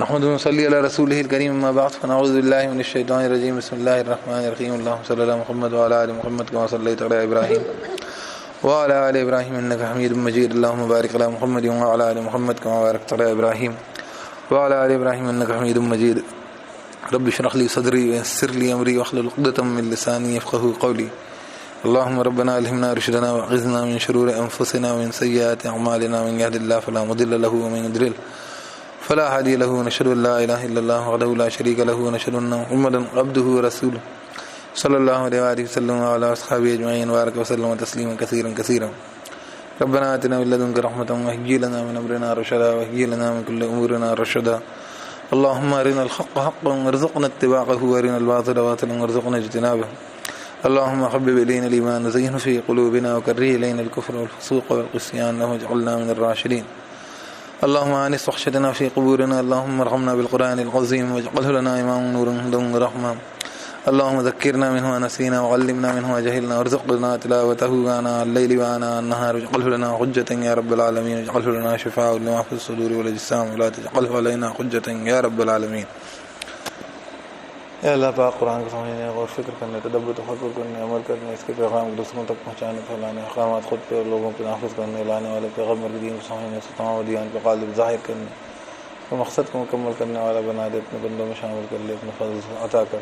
نحمد صلی علی رسول الکریم اما بعد فنعوذ باللہ من الشیطان الرجیم بسم اللہ الرحمن الرحیم اللہم صلی علی محمد وعلی آل محمد کما صلیت علی ابراہیم وعلی آل ابراہیم انک حمید مجید اللہم بارک علی محمد وعلی آل محمد کما بارکت علی ابراہیم وعلی آل ابراہیم انک حمید مجید رب اشرح لی صدری ویسر لی امری واحلل عقدۃ من لسانی یفقهوا قولی اللهم ربنا الهمنا رشدنا واعذنا من شرور انفسنا ومن سيئات اعمالنا من يهد الله فلا مضل له ومن يضلل فلا هادي له ونشهد ان لا اله الا الله وحده لا شريك له ونشهد ان محمدا عبده ورسوله صلى الله عليه واله وسلم وعلى اصحابه اجمعين وبارك وسلم تسليما كثيرا كثيرا ربنا آتنا من لدنك رحمة وهيئ لنا من امرنا رشدا وهيئ لنا من كل امورنا رشدا اللهم ارنا الحق حقا وارزقنا اتباعه وارنا الباطل باطلا وارزقنا اجتنابه اللهم حبب الينا الايمان وزينه في قلوبنا وكره الينا الكفر والفسوق والعصيان واجعلنا من الراشدين اللهم آنس وحشتنا في قبورنا اللهم ارحمنا بالقرآن العظيم واجعله لنا إماما ونورا هدى ورحمة اللهم ذكرنا منه ما نسينا وعلمنا منه ما جهلنا وارزقنا تلاوته آناء الليل وآناء النهار واجعله لنا حجة يا رب العالمين واجعله لنا شفاء لما في الصدور والأجسام ولا تجعله علينا حجة يا رب العالمين. اے اللہ پاک قرآن کو سمجھنے غور فکر کرنے تدبر تفکر کرنے عمل کرنے اس کے پیغام کو دوسروں تک پہنچانے پھیلانے احکامات خود پہ اور لوگوں پہ نافذ کرنے لانے والے پیغمبر کی دین کو سمجھنے سے تمام ادیان پہ غالب ظاہر کرنے تو مقصد کو مکمل کرنے والا بنا دے اپنے بندوں میں شامل کر لے اپنے فضل سے عطا کر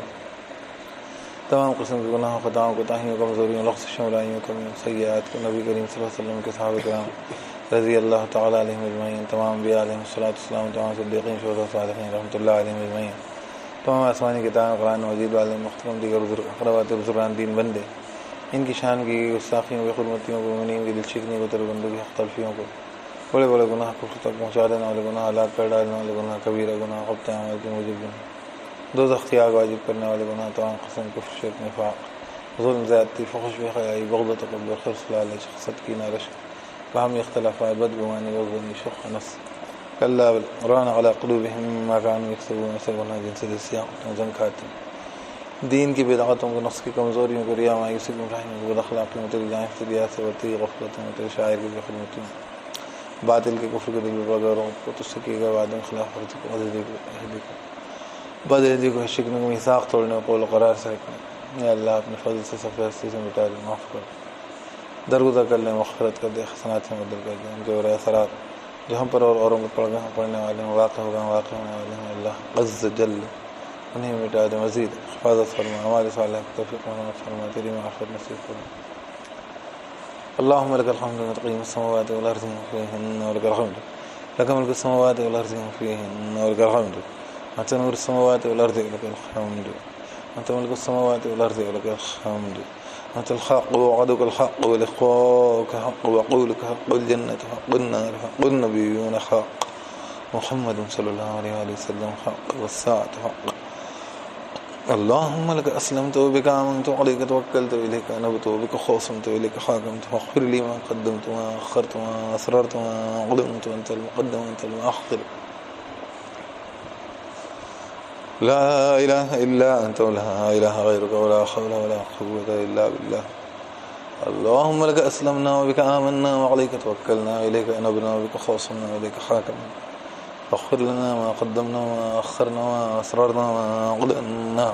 تمام قسم کے گناہوں خطاؤں کوتاہیوں کمزوریوں لغزشوں برائیوں کمیوں سیئات کو نبی کریم صلی اللہ علیہ وسلم کے صحابہ کرام رضی اللہ تعالیٰ علیہم اجمعین تمام انبیاء علیہم الصلوۃ والسلام تمام صدیقین شہداء صالحین رحمۃ اللہ علیہم اجمعین تمام آسمانی کتاب قرآن مجید والے مختلف دیگر اقربات بزرگان دین بندے ان کی شان کی گستاخیوں کی خدمتیوں کو مومنین کی دل شکنی کو تربندوں کی حق تلفیوں کو بڑے بڑے گناہ کو تک پہنچا دینے والے گناہ ہلاک کر ڈالنے والے گناہ کبیرہ گناہ غبط عمل کے موجب گناہ دوزخ کی آگ واجب کرنے والے گناہ تمام قسم کفر شرک نفاق ظلم زیادتی فحش بے حیائی بغض تکبر خرص لالچ حسد کینہ رشک باہمی اختلافات بدگمانی بغض شح نفس کلا ران علی قلوبہم ما کانوا یکسبون ایسے گناہ جن سے دستیاں زن کھاتے دین کی بدعتوں کو نقص کی کمزوریوں کو ریا مایوسی گمراہیوں کو بد اخلاقیوں تیری جائیں افتریات سے بڑھتی غفلتوں تیرے شاعر کی بے خدمتیوں باطل کے کفر کے دل بغیروں کو تو سکی گئے وعدوں خلاف ورزی کو بدعہدی کو شکنے کو میثاق توڑنے کو قول و قرار سے رکھنے یا اللہ اپنے فضل سے صفحہ ہستی سے مٹا دے معاف کر درگزر کر لیں مغفرت کر دے حسنات سے مدد کر دے ان کے برائے اثرات جو ہم پر اور اوروں پر پڑھ گئے ہیں پڑھنے والے ہیں واقع ہو گئے واقع ہونے والے ہیں اللہ عز جل انہیں مٹا دے مزید حفاظت فرما ہمارے صالح کو توفیق فرما تیری معافیت نصیب فرما اللهم لك الحمد تقيم السماوات والارض فيهن ولك الحمد لك ملك السماوات والارض فيهن ولك الحمد انت نور السماوات والارض ولك الحمد انت ملك السماوات والارض ولك الحمد انت الحق ووعدك الحق ولقاؤك حق وقولك حق الجنة حق النار حق النبيون حق محمد صلى الله عليه وآله وسلم حق والساعة حق اللهم لك أسلمت وبك آمنت وعليك توكلت وإليك أنبت وبك خاصمت وإليك حاكمت فاغفر لي ما قدمت وما أخرت وما أسررت وما أعلنت وأنت المقدم وأنت المؤخر لا إله إلا أنت ولا إله غيرك ولا حول ولا قوة إلا بالله اللهم لك أسلمنا وبك آمنا وعليك توكلنا وإليك أنبنا وبك خاصمنا وإليك حاكمنا فاغفر لنا ما قدمنا وما أخرنا وما أسررنا وما أعلنا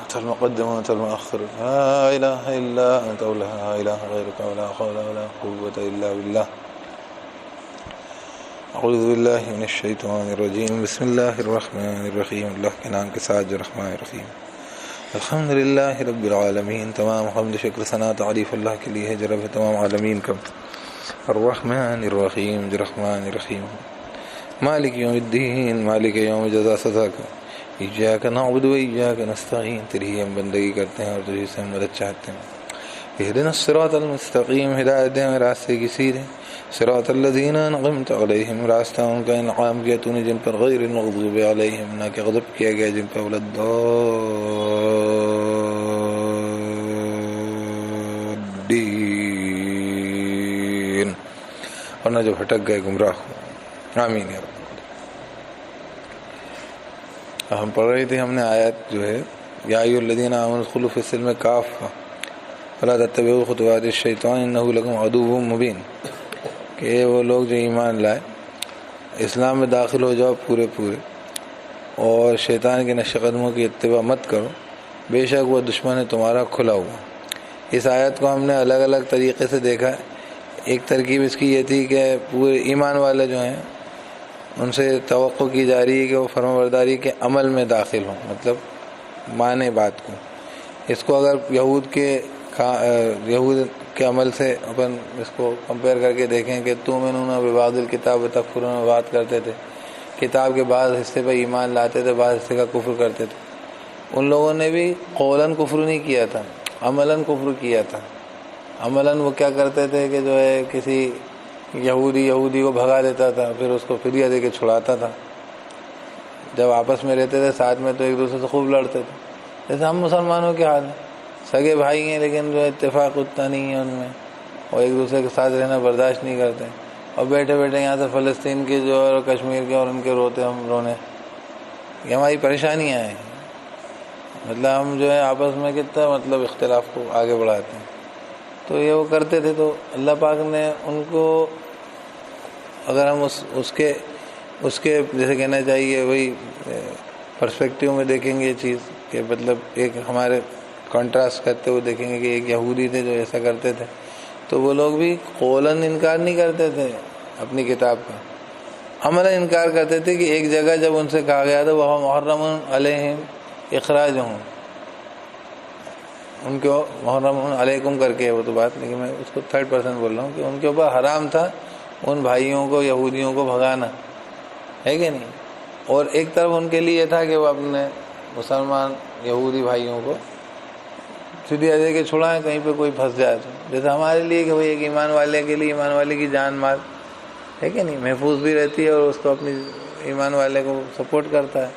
أنت المقدم وأنت المؤخر لا إله إلا أنت ولا إله غيرك ولا حول ولا قوة إلا بالله اعوذ باللہ من الشیطان الرجیم بسم اللہ الرحمن الرحیم اللہ کے نام کے ساتھ جو رحمن الرحیم الحمد للہ رب العالمین تمام حمد شکر ثنا تعریف اللہ کے لیے ہے جو رب تمام عالمین کا الرحمن الرحیم جو رحمن الرحیم مالک یوم الدین مالک یوم جزا سزا کا ایاک نعبد و ایاک نستعین تیری ہم بندگی کرتے ہیں اور تجھی سے ہم مدد چاہتے ہیں اہدنا الصراط المستقیم ہدایت دیں ہمیں راستے کی سیدھے صراط الذین انعمت علیہم راستہ ان کا انعام کیا تو نے جن پر غیر المغضوب علیہم نہ کہ غضب کیا گیا جن پر الضالین اور نہ جو بھٹک گئے گمراہ ہو آمین یا رب. ہم پڑھ رہے تھے ہم نے آیت جو ہے یا ایھا الذین آمنوا ادخلوا فی السلم کافہ ولا تتبعوا خطوات الشیطان انہ لکم عدو مبین کہ وہ لوگ جو ایمان لائے اسلام میں داخل ہو جاؤ پورے پورے، اور شیطان کے نقش قدموں کی اتباع مت کرو، بے شک وہ دشمن ہے تمہارا کھلا ہوا۔ اس آیت کو ہم نے الگ الگ طریقے سے دیکھا ہے۔ ایک ترکیب اس کی یہ تھی کہ پورے ایمان والے جو ہیں ان سے توقع کی جا رہی ہے کہ وہ فرمانبرداری کے عمل میں داخل ہوں، مطلب مانے بات کو۔ اس کو اگر یہود کے عمل سے اپن اس کو کمپیئر کر کے دیکھیں کہ تؤمنون ببعض الکتاب وتکفرون ببعض کرتے تھے، کتاب کے بعض حصے پہ ایمان لاتے تھے، بعض حصے کا کفر کرتے تھے۔ ان لوگوں نے بھی قولاً کفر نہیں کیا تھا، عملاً کفر کیا تھا۔ عملاً وہ کیا کرتے تھے کہ جو ہے کسی یہودی کو بھگا دیتا تھا، پھر اس کو فدیہ دے کے چھڑاتا تھا۔ جب آپس میں رہتے تھے ساتھ میں تو ایک دوسرے سے خوب لڑتے تھے، جیسے ہم مسلمانوں کے حال ہیں، سگے بھائی ہیں لیکن جو اتفاق اتنا نہیں ہے ان میں، اور ایک دوسرے کے ساتھ رہنا برداشت نہیں کرتے، اور بیٹھے بیٹھے یہاں سے فلسطین کے جو اور کشمیر کے اور ان کے روتے ہم رونے، یہ ہماری پریشانیاں ہیں۔ مطلب ہم جو ہے آپس میں کتنا مطلب اختلاف کو آگے بڑھاتے ہیں، تو یہ وہ کرتے تھے۔ تو اللہ پاک نے ان کو، اگر ہم اس کے جیسے کہنا چاہیے وہی پرسپیکٹیو میں دیکھیں گے یہ چیز، کہ مطلب ایک ہمارے کنٹراسٹ کرتے ہوئے دیکھیں گے کہ ایک یہودی تھے جو ایسا کرتے تھے، تو وہ لوگ بھی قولاً انکار نہیں کرتے تھے اپنی کتاب کا، عملاً انکار کرتے تھے۔ کہ ایک جگہ جب ان سے کہا گیا تھا وہ محرم علیہم اخراجہم، ان کو محرم علیکم کر کے وہ تو بات، لیکن میں اس کو تھرڈ پرسن بول رہا ہوں کہ ان کے اوپر حرام تھا ان بھائیوں کو یہودیوں کو بھگانا، ہے کہ نہیں؟ اور ایک طرف ان کے لیے یہ تھا کہ وہ اپنے مسلمان یہودی بھائیوں کو فدیہ دے کے چھڑائیں کہیں پہ کوئی پھنس جائے تو، جیسے ہمارے لیے کہ بھائی ایک ایمان والے کے لیے ایمان والے کی جان مال ہے کہ نہیں محفوظ بھی رہتی ہے، اور اس کو اپنی ایمان والے کو سپورٹ کرتا ہے۔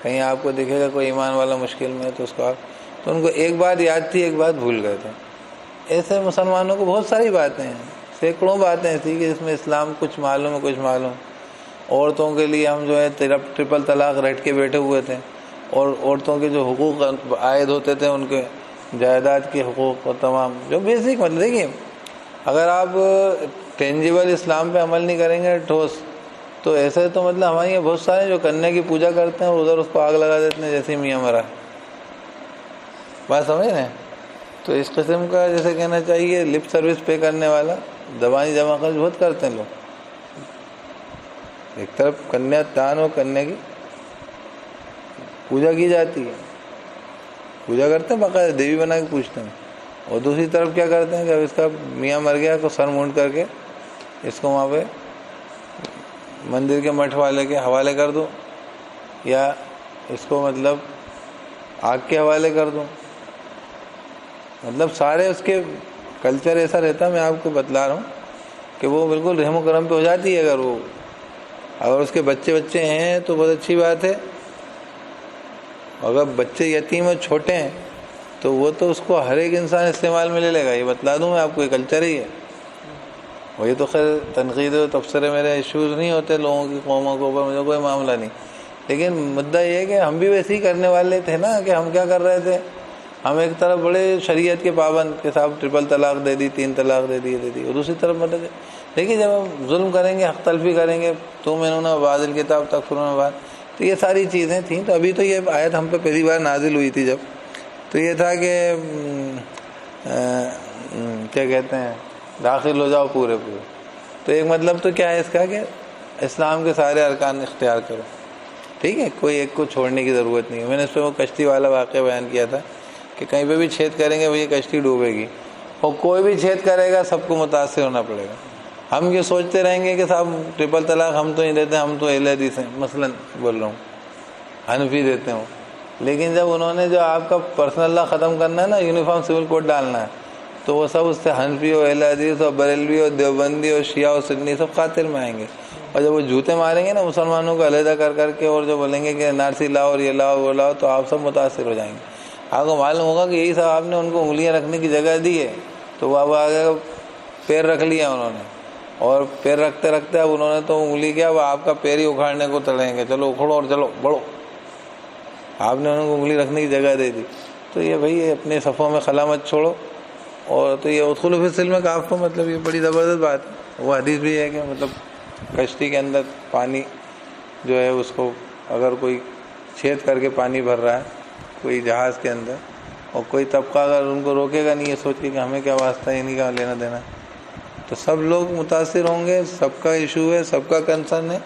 کہیں آپ کو دکھے گا کوئی ایمان والا مشکل میں ہے تو اس کو تو ان کو ایک بات یاد تھی، ایک بات بھول گئے تھے۔ ایسے مسلمانوں کو بہت ساری باتیں ہیں، سینکڑوں باتیں ایسی کہ اس میں اسلام کچھ معلوم ہے کچھ معلوم۔ عورتوں کے لیے ہم جو ہے ٹرپل طلاق رٹ کے بیٹھے ہوئے تھے، اور عورتوں کے جو حقوق عائد ہوتے تھے ان کے جائیداد کے حقوق اور تمام جو بیسک، مطلب دیکھیے اگر آپ ٹینجیبل اسلام پہ عمل نہیں کریں گے ٹھوس، تو ایسے تو مطلب ہمارے یہاں بہت سارے جو کنیا کی پوجا کرتے ہیں ادھر اس کو آگ لگا دیتے ہیں جیسے میاں مرا، بات سمجھ رہے ہیں؟ تو اس قسم کا جیسے کہنا چاہیے لپ سروس پے کرنے والا زبانی جمع خرچ بہت کرتے ہیں لوگ۔ ایک طرف کنیا دان و کنیا کی پوجا کی جاتی ہے، پوجا کرتے ہیں باقاعدہ دیوی بنا کے پوچھتے ہیں، اور دوسری طرف کیا کرتے ہیں کہ اب اس کا میاں مر گیا تو سر مونڈ کر کے اس کو وہاں پہ مندر کے مٹھ والے کے حوالے کر دو، یا اس کو مطلب آگ کے حوالے کر دو۔ مطلب سارے اس کے کلچر ایسا رہتا ہے، میں آپ کو بتلا رہا ہوں کہ وہ بالکل رحم و کرم پہ ہو جاتی ہے۔ اگر اس کے بچے ہیں تو بہت اچھی بات ہے، اگر بچے یتیم اور چھوٹے ہیں تو وہ تو اس کو ہر ایک انسان استعمال میں لے لے گا، یہ بتلا دوں میں آپ کو، یہ کلچر ہی ہے۔ اور یہ تو خیر تنقید و تبصرے میرے ایشوز نہیں ہوتے لوگوں کی قوموں کے اوپر، مجھے کوئی معاملہ نہیں، لیکن مدعا یہ ہے کہ ہم بھی ویسے ہی کرنے والے تھے نا، کہ ہم کیا کر رہے تھے، ہم ایک طرف بڑے شریعت کے پابند کے صاحب ٹرپل طلاق دے دی، 3 طلاق دے دی، اور دوسری طرف مطلب دیکھیے جب ہم ظلم کریں گے، حق تلفی کریں گے، تؤمنون ببعض الکتاب وتکفرون ببعض، تو یہ ساری چیزیں تھیں۔ تو ابھی تو یہ آیت ہم پہ پہلی بار نازل ہوئی تھی جب، تو یہ تھا کہ کیا کہتے ہیں داخل ہو جاؤ پورے پورے۔ تو ایک مطلب تو کیا ہے اس کا کہ اسلام کے سارے ارکان اختیار کرو، ٹھیک ہے، کوئی ایک کو چھوڑنے کی ضرورت نہیں ہے۔ میں نے اس پہ وہ کشتی والا واقعہ بیان کیا تھا کہ کہیں پہ بھی چھید کریں گے وہی کشتی ڈوبے گی، اور کوئی بھی چھید کرے گا سب کو متاثر ہونا پڑے گا۔ ہم یہ سوچتے رہیں گے کہ صاحب ٹرپل طلاق ہم تو نہیں دیتے، ہم تو اہل حدیث ہیں، مثلاً بول رہا ہوں حنفی دیتے ہوں، لیکن جب انہوں نے جو آپ کا پرسنل لا ختم کرنا ہے نا، یونیفارم سول کوڈ ڈالنا ہے، تو وہ سب اس سے حنفی اور اہل حدیث اور بریلوی اور دیوبندی اور شیعہ اور سنی سب قاتل میں آئیں گے، اور جب وہ جوتے ماریں گے نا مسلمانوں کو علیحدہ کر کر کے، اور جو بولیں گے کہ نارسی لاؤ اور یہ لاؤ وہ لاؤ، تو آپ سب متاثر ہو جائیں گے۔ آپ کو معلوم ہوگا کہ یہی صاحب آپ نے ان کو انگلیاں رکھنے کی جگہ دی ہے، تو وہ اب آگے پیر رکھ لیا انہوں نے، اور پیر رکھتے رکھتے اب انہوں نے تو انگلی کیا، وہ آپ کا پیر ہی اکھاڑنے کو تڑیں گے، چلو اکھڑو اور چلو بڑھو، آپ نے انہوں کو انگلی رکھنے کی جگہ دے دی۔ تو یہ بھائی اپنے صفوں میں خلا مت چھوڑو، اور تو یہ ادخلوا فی السلم کافہ، مطلب یہ بڑی زبردست بات ہے۔ وہ حدیث بھی ہے کہ مطلب کشتی کے اندر پانی جو ہے اس کو اگر کوئی چھید کر کے پانی بھر رہا ہے کوئی جہاز کے اندر، اور کوئی طبقہ اگر ان کو روکے گا نہیں یہ سوچ کے کہ ہمیں کیا واسطہ، انہیں کا لینا دینا، تو سب لوگ متاثر ہوں گے. سب کا ایشو ہے، سب کا کنسرن ہے،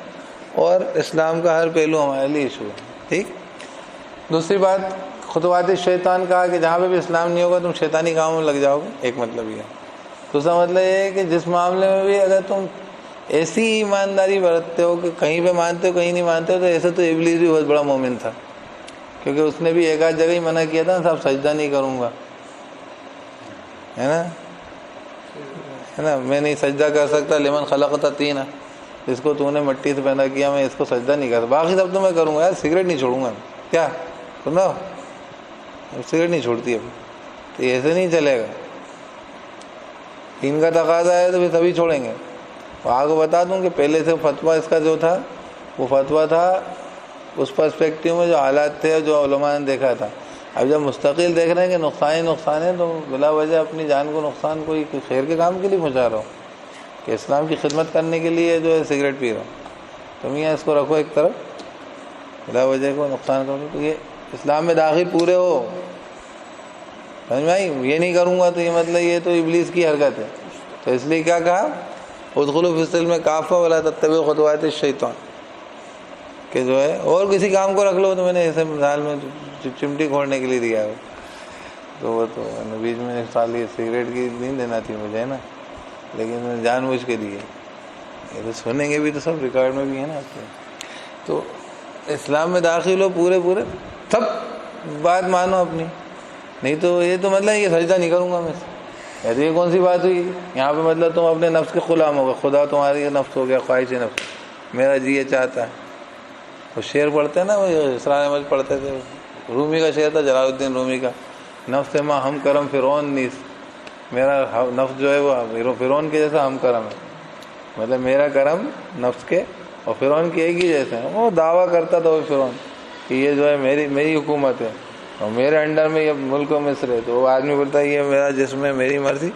اور اسلام کا ہر پہلو ہمارے لیے ایشو ہے. ٹھیک. دوسری بات، خطوات شیطان کہا کہ جہاں پہ بھی اسلام نہیں ہوگا تم شیطانی کاموں میں لگ جاؤ گے، ایک مطلب یہ ہے. دوسرا مطلب یہ ہے کہ جس معاملے میں بھی اگر تم ایسی ایمانداری برتتے ہو کہ کہیں پہ مانتے ہو کہیں نہیں مانتے ہو، تو ایسے تو ابلیس بھی بہت بڑا مومن تھا، کیونکہ اس نے بھی ایک آدھ جگہ ہی منع کیا تھا صاحب سجدہ نہیں کروں گا، ہے نا، میں نہیں سجدہ کر سکتا. لمن خلقت طینا، جس کو تو نے مٹی سے پیدا کیا میں اس کو سجدہ نہیں کرتا، باقی سب تو میں کروں گا. یار سگریٹ نہیں چھوڑوں گا، کیا سنو، سگریٹ نہیں چھوڑتی اب، تو ایسے نہیں چلے گا. دین کا تقاضا ہے تو پھر سبھی چھوڑیں گے. آپ کو بتا دوں کہ پہلے سے فتویٰ اس کا جو تھا وہ فتویٰ تھا اس پرسپیکٹیو میں جو حالات تھے جو علماء نے دیکھا تھا. اب جب مستقل دیکھ رہے ہیں کہ نقصان ہی نقصان ہے تو بلا وجہ اپنی جان کو نقصان کوئی خیر کے کام کے لیے پہنچا رہا ہو کہ اسلام کی خدمت کرنے کے لیے جو ہے سگریٹ پی رہا ہوں، تم یہ اس کو رکھو ایک طرف، بلا وجہ کو نقصان کرو. تو یہ اسلام میں داخل پورے ہو، سمجھ میں آئی؟ یہ نہیں کروں گا تو یہ مطلب یہ تو ابلیس کی حرکت ہے. تو اس لیے کیا کہا، ادخلوا فی السلم کافہ ولا تتبعوا خطوات الشیطان، کہ جو ہے اور کسی کام کو رکھ لو. تو میں نے ایسے مثال میں چمٹی کھوڑنے کے لیے دیا ہے، تو وہ تو بیچ میں سال یہ سگریٹ کی نہیں دینا تھی مجھے، ہے نا، لیکن میں جان بوجھ کے دیے. یہ تو سنیں گے بھی تو سب ریکارڈ میں بھی ہے نا. تو اسلام میں داخل ہو پورے سب بات مانو اپنی، نہیں تو یہ تو مطلب یہ سجدہ نہیں کروں گا میں سے. تو یہ کون سی بات ہوئی یہاں پہ؟ مطلب تم اپنے نفس کے غلام ہو گئے، خدا تمہاری نفس ہو گیا، خواہش نفس، میرا جی یہ چاہتا ہے. وہ شعر پڑھتے ہیں نا، وہ اسرار احمد پڑھتے تھے، رومی کا شعر تھا، جلال الدین رومی کا، نفس ما ہم کرم فرعون نیس، میرا نفس جو ہے وہ فرعون کے جیسا ہم کرم ہے، مطلب میرا کرم نفس کے اور فرعون کی ایک ہی جیسے ہیں. وہ دعویٰ کرتا تھا وہ فرعون کہ یہ جو ہے میری حکومت ہے اور میرے انڈر میں یہ ملک و مصر ہے. تو وہ آدمی بولتا ہے یہ میرا جسم ہے میری مرضی.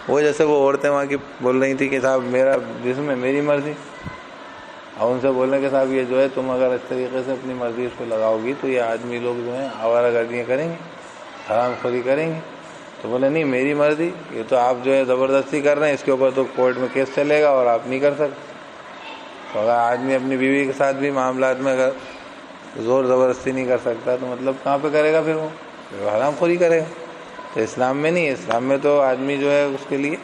وہ جیسے وہ عورتیں وہاں کی بول رہی تھی کہ صاحب میرا جسم ہے میری مرضی، اور ان سے بولنے کہ صاحب یہ جو ہے تم اگر اس طریقے سے اپنی مرضی اس پہ لگاؤ گی تو یہ آدمی لوگ جو ہیں آوارہ گردیاں کریں گے، حرام خوری کریں گے. تو بولے نہیں میری مرضی، یہ تو آپ جو ہے زبردستی کر رہے ہیں، اس کے اوپر تو کورٹ میں کیس چلے گا اور آپ نہیں کر سکتے. تو اگر آدمی اپنی بیوی کے ساتھ بھی معاملات میں اگر زور زبردستی نہیں کر سکتا تو مطلب کہاں پہ کرے گا پھر وہ حرام خوری کرے گا. تو اسلام میں نہیں ہے، اسلام میں تو آدمی جو ہے اس کے لیے،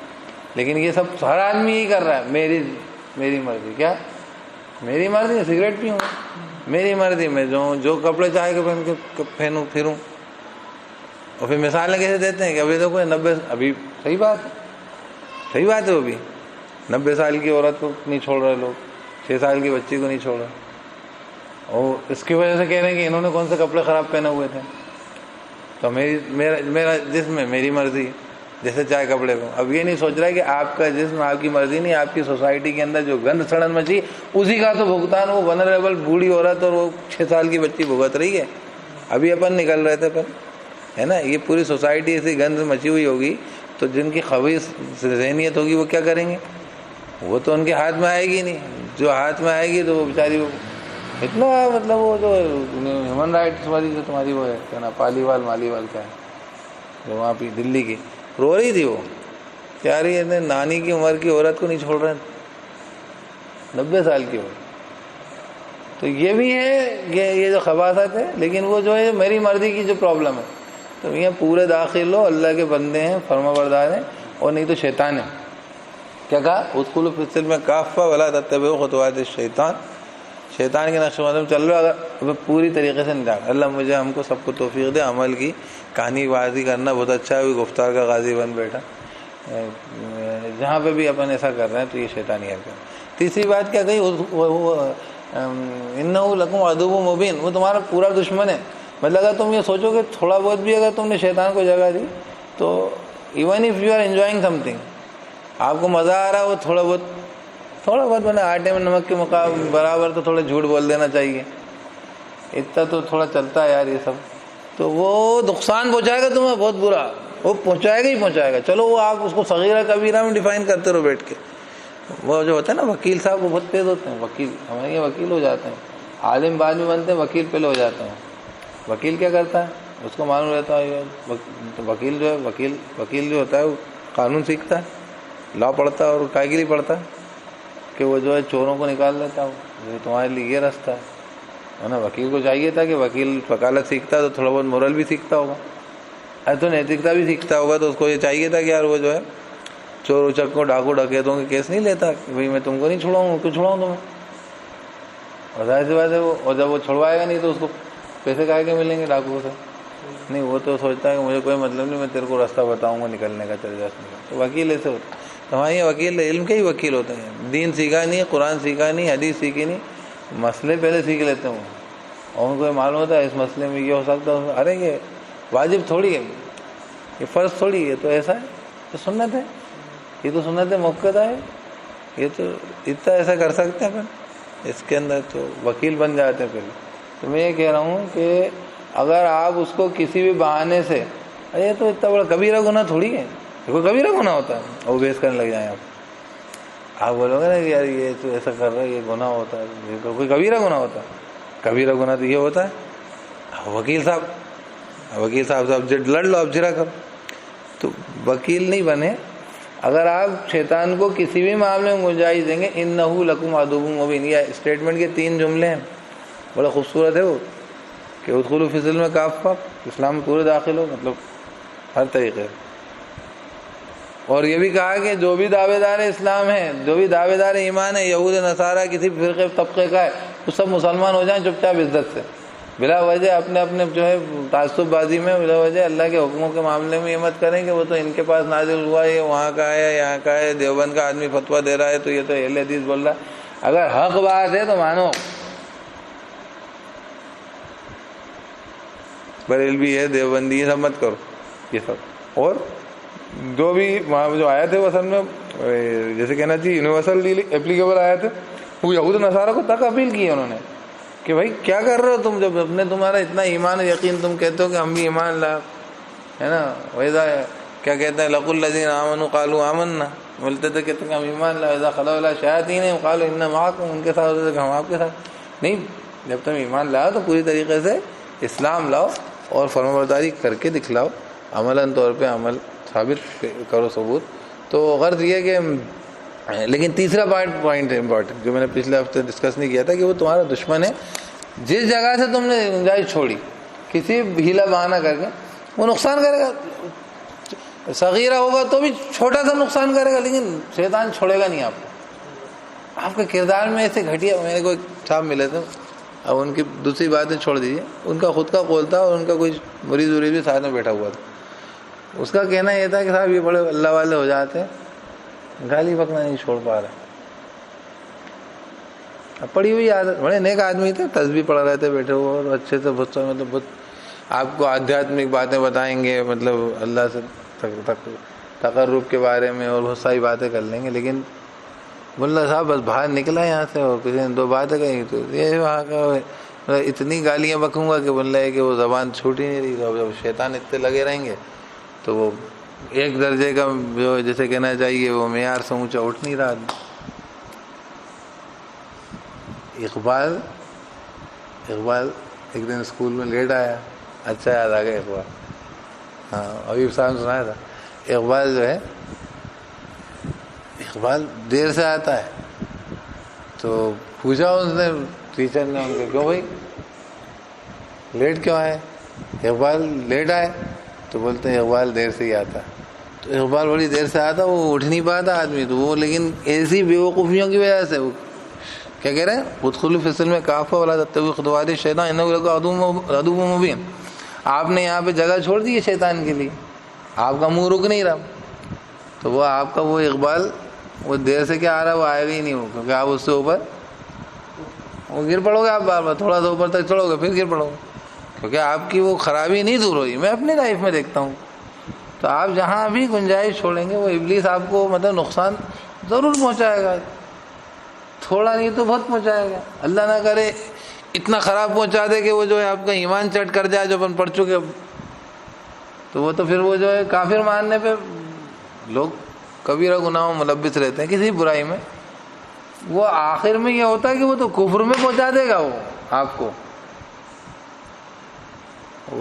لیکن یہ سب ہر آدمی یہی کر رہا ہے، میری مرضی. کیا میری مرضی؟ سگریٹ پیوں، میری مرضی، میں جو کپڑے چاہے کے پہن کے پھروں. اور پھر مثالیں کیسے دیتے ہیں کہ ابھی دیکھو 90، ابھی صحیح بات ہے، وہ بھی 90 سال کی عورت کو نہیں چھوڑ رہے لوگ، 6 سال کی بچی کو نہیں چھوڑ رہے، اور اس کی وجہ سے کہہ رہے ہیں کہ انہوں نے کون سے کپڑے خراب پہنے ہوئے تھے. تو میرا جسم ہے، میری مرضی، جیسے چاہے کپڑے کو. اب یہ نہیں سوچ رہا ہے کہ آپ کا جسم آپ کی مرضی نہیں، آپ کی سوسائٹی کے اندر جو گند سڑن مچی اسی کا تو بھگتان وہ ونریبل بوڑھی عورت اور وہ 6 سال کی بچی بھگت رہی ہے. ابھی اپن نکل رہے تھے پر، ہے نا، یہ پوری سوسائٹی ایسی گند مچی ہوئی ہوگی تو جن کی خبیث ذہنیت ہوگی وہ کیا کریں گے؟ وہ تو ان کے ہاتھ میں آئے گی نہیں. جو ہاتھ میں آئے گی تو وہ بیچاری اتنا مطلب وہ جو ہیومن رائٹس والی جو تمہاری وہ ہے کیا نا، مالی وال کیا ہے جو وہاں پہ دلی کی رو رہی تھی، وہ کیا رہی ہے نانی کی عمر کی عورت کو نہیں چھوڑ رہے، 90 سال کی عورت. تو یہ بھی ہے یہ جو خباثت ہے، لیکن وہ جو ہے میری مرضی کی جو پرابلم ہے. تو یہ پورے داخل ہو، اللہ کے بندے ہیں، فرما بردار ہیں، اور نہیں تو شیطان ہے. کیا کہا؟ ادخلوا فی السلم کافہ ولا تتبعوا خطوات الشیطان، شیطان کے نقش قدم چل رہا اگر پوری طریقے سے نہیں جانا. اللہ مجھے ہم کو سب کو توفیق دے عمل کی. کہانی بازی کرنا بہت اچھا ہے، گفتار کا غازی بن بیٹھا. جہاں پہ بھی اپن ایسا کر رہے ہیں تو یہ شیطانی حرکت. تیسری بات کیا کہی؟ انہ لکم عدو مبین، وہ تمہارا پورا دشمن ہے. مطلب اگر تم یہ سوچو کہ تھوڑا بہت بھی اگر تم نے شیطان کو جگہ دی تو even if you are enjoying something, آپ کو مزہ آ رہا ہے، وہ تھوڑا بہت میں نے آٹے میں نمک کے مقابلے برابر تو تھوڑا جھوٹ بول دینا چاہیے، اتنا تو تھوڑا چلتا ہے یار یہ سب. تو وہ نقصان پہنچائے گا تمہیں بہت برا، وہ پہنچائے گا ہی پہنچائے گا. چلو وہ آپ اس کو صغیرہ کبیرہ میں ڈیفائن کرتے رہو بیٹھ کے، وہ جو ہوتا ہے نا وکیل صاحب وہ بہت تیز ہوتے ہیں، وکیل ہمارے یہاں وکیل ہو جاتے ہیں، عالم بعد میں بنتے ہیں، وکیل پہلے ہو جاتے ہیں۔ وکیل کیا کرتا ہے؟ اس کو معلوم رہتا ہے وکیل جو ہے وکیل جو ہوتا ہے وہ قانون سیکھتا ہے، لا پڑھتا ہے، اور کائے کے لیے پڑھتا ہے کہ وہ جو ہے چوروں کو نکال لیتا ہے، تمہارے لیے یہ راستہ ہے نا۔ وکیل کو چاہیے تھا کہ وکیل وکالت سیکھتا ہے تو تھوڑا بہت مورل بھی سیکھتا ہوگا، تو نیتکتا بھی سیکھتا ہوگا، تو اس کو یہ چاہیے تھا کہ یار وہ جو ہے چور اچکوں ڈاکو ڈکیتوں کے کیس نہیں لیتا کہ بھائی میں تم کو نہیں چھڑاؤں، کیوں چھڑاؤں تمہیں؟ اور ظاہر سی بات ہے اور جب وہ چھڑوائے گا نہیں تو اس کو پیسے کہے کے ملیں گے ڈاکو سے؟ نہیں، وہ تو سوچتا ہے کہ مجھے کوئی مطلب نہیں، میں تیرے کو راستہ بتاؤں گا نکلنے کا، چلے جا۔ تو وکیل ایسے ہوتا ہے۔ تو ہمارے یہ وکیل علم کے ہی وکیل ہوتے ہیں، دین سیکھا نہیں، قرآن سیکھا نہیں، حدیث سیکھی نہیں، مسئلے پہلے سیکھ لیتے ہیں اور ان کو یہ معلوم ہوتا ہے اس مسئلے میں یہ ہو سکتا ہے، ارے یہ واجب تھوڑی ہے، یہ فرض تھوڑی ہے، تو ایسا ہے تو سنت ہے، یہ تو سنت موقعہ ہے، یہ تو اتنا ایسا کر سکتے ہیں اپن اس کے اندر، تو وکیل بن جاتے ہیں پہلے۔ تو میں یہ کہہ رہا ہوں کہ اگر آپ اس کو کسی بھی بہانے سے، یہ تو اتنا بڑا کبیرہ گناہ تھوڑی ہے، کوئی کبیرہ گناہ ہوتا ہے اور بحث کرنے لگ جائیں آپ بولو گے نا کہ یار یہ تو ایسا کر رہا ہے، یہ گناہ ہوتا ہے، یہ تو کوئی کبیرہ گناہ ہوتا ہے؟ کبیرہ گناہ تو یہ ہوتا ہے وکیل صاحب لڑ لو، اب جرا کرو۔ تو وکیل نہیں بنے۔ اگر آپ شیطان کو کسی بھی معاملے میں گنجائش دیں گے، انہ لکم عدو مبین، یہ اسٹیٹمنٹ کے 3 جملے ہیں، بڑا خوبصورت ہے وہ، کہ ادخلوا فی السلم کافہ، اسلام میں پورے داخل ہو، مطلب ہر طریقے۔ اور یہ بھی کہا کہ جو بھی دعوے دار اسلام ہے، جو بھی دعوے دار ایمان ہے، یہود نصارہ کسی فرقے طبقے کا ہے، وہ سب مسلمان ہو جائیں چپ چاپ عزت سے، بلا وجہ اپنے اپنے جو ہے تعصب بازی میں بلا وجہ اللہ کے حکموں کے معاملے میں یہ مت کریں کہ وہ تو ان کے پاس نازل ہوا، یہ وہاں کا ہے، یہاں کا ہے، دیوبند کا آدمی فتویٰ دے رہا ہے تو یہ تو اہل حدیث بول رہا ہے۔ اگر حق بات ہے تو مانو، بریلوی ہے، دیوبندی ہے، سب مت کرو یہ سب۔ اور جو بھی وہاں جو آئے تھے وسن میں، جیسے کہنا چاہیے یونیورسل اپلیکیبل آئے تھے، وہ یہود نصارہ کو تک اپیل کی انہوں نے کہ بھائی کیا کر رہے ہو تم، جب اپنے تمہارا اتنا ایمان یقین، تم کہتے ہو کہ ہم بھی ایمان لا، ہے نا، ویسا کیا کہتے ہیں لقوا الذین آمنوا قالوا آمنا، بولتے تھے کہ ہم ایمان لا، اذا خلوا الی شیاطینہم قالوا انا معکم، ان کے ساتھ ہوتے تھے کہ ہم آپ کے ساتھ نہیں۔ جب تم ایمان لاؤ تو پوری طریقے سے اسلام لاؤ اور فرمانبرداری کر کے دکھلاؤ، عملاً طور پہ عمل ثابت کرو، ثبوت۔ تو غرض یہ کہ لیکن تیسرا پوائنٹ ہے امپورٹنٹ، جو میں نے پچھلے ہفتے ڈسکس نہیں کیا تھا، کہ وہ تمہارا دشمن ہے۔ جس جگہ سے تم نے گنجائش چھوڑی کسی ہیلا بہانہ کر کے، وہ نقصان کرے گا، صغیرہ ہوگا تو بھی چھوٹا سا نقصان کرے گا، لیکن شیطان چھوڑے گا نہیں آپ کو۔ آپ کے کردار میں ایسے گھٹیا، میرے کو ایک صاحب ملے تھے، اب ان کی دوسری باتیں چھوڑ دیجیے، ان کا خود کا قول تھا اور ان کا کوئی مریض بھی ساتھ میں بیٹھا ہوا تھا۔ اس کا کہنا یہ تھا کہ صاحب یہ بڑے اللہ والے ہو جاتے ہیں، گالی بکنا نہیں چھوڑ پا رہے۔ اب پڑھی ہوئی عادت، بڑے نیک آدمی تھے، تسبیح پڑھ رہے تھے بیٹھے ہوئے، اور اچھے سے بہت مطلب بہت آپ کو آدھیاتمک باتیں بتائیں گے، مطلب اللہ سے تقرب کے بارے میں، اور بہت ساری باتیں کر لیں گے۔ لیکن ملا صاحب بس باہر نکلا یہاں سے اور کسی نے 2 باتیں کہیں تو یہ وہاں کا اتنی گالیاں بکوں گا کہ بول رہا ہے کہ وہ زبان چھوٹ ہی نہیں رہی۔ تو جب شیطان اتنے لگے رہیں گے تو وہ ایک درجے کا جو جیسے کہنا چاہیے وہ معیار سے اونچا اٹھ نہیں رہا۔ اقبال ایک دن اسکول میں لیٹ آیا، اچھا یاد آ گیا اقبال، ہاں ابھی صاحب سنایا تھا۔ اقبال جو ہے، اقبال دیر سے آتا ہے، تو پوچھا اس نے ٹیچر نے ان کو، کیوں بھائی لیٹ کیوں آئے؟ اقبال لیٹ آئے تو بولتے ہیں اقبال دیر سے ہی آتا۔ تو اقبال بڑی دیر سے آتا، وہ اٹھ نہیں پاتا آدمی، تو وہ لیکن ایسی بیوقوفیوں کی وجہ سے وہ کیا کہہ رہے ہیں، ادخلوا فی السلم کافہ ولا تتبعوا خطوات الشیطان انہ لکم عدو مبین۔ آپ نے یہاں پہ جگہ چھوڑ دی ہے شیطان کے لیے، آپ کا منہ رک نہیں رہا، تو وہ آپ کا وہ اقبال وہ دیر سے کیا آ رہا ہے، وہ آئے گا ہی نہیں، وہ کیونکہ آپ اس سے اوپر وہ گر پڑو گے، آپ بار بار تھوڑا سا اوپر تک چڑھو گے پھر گر پڑو گے، کیونکہ آپ کی وہ خرابی نہیں دور ہوئی۔ میں اپنی لائف میں دیکھتا ہوں، تو آپ جہاں بھی گنجائش چھوڑیں گے وہ ابلیس آپ کو مطلب نقصان ضرور پہنچائے گا، تھوڑا نہیں تو بہت پہنچائے گا۔ اللہ نہ کرے اتنا خراب پہنچا دے کہ وہ جو ہے آپ کا ایمان چٹ کر جائے، جو اپن پڑھ چکے، تو وہ تو پھر وہ جو ہے کافر ماننے پہ لوگ کبیرہ گناہوں ملبس رہتے ہیں کسی برائی میں۔ وہ آخر میں یہ ہوتا ہے کہ وہ تو کفر میں پہنچا دے گا، وہ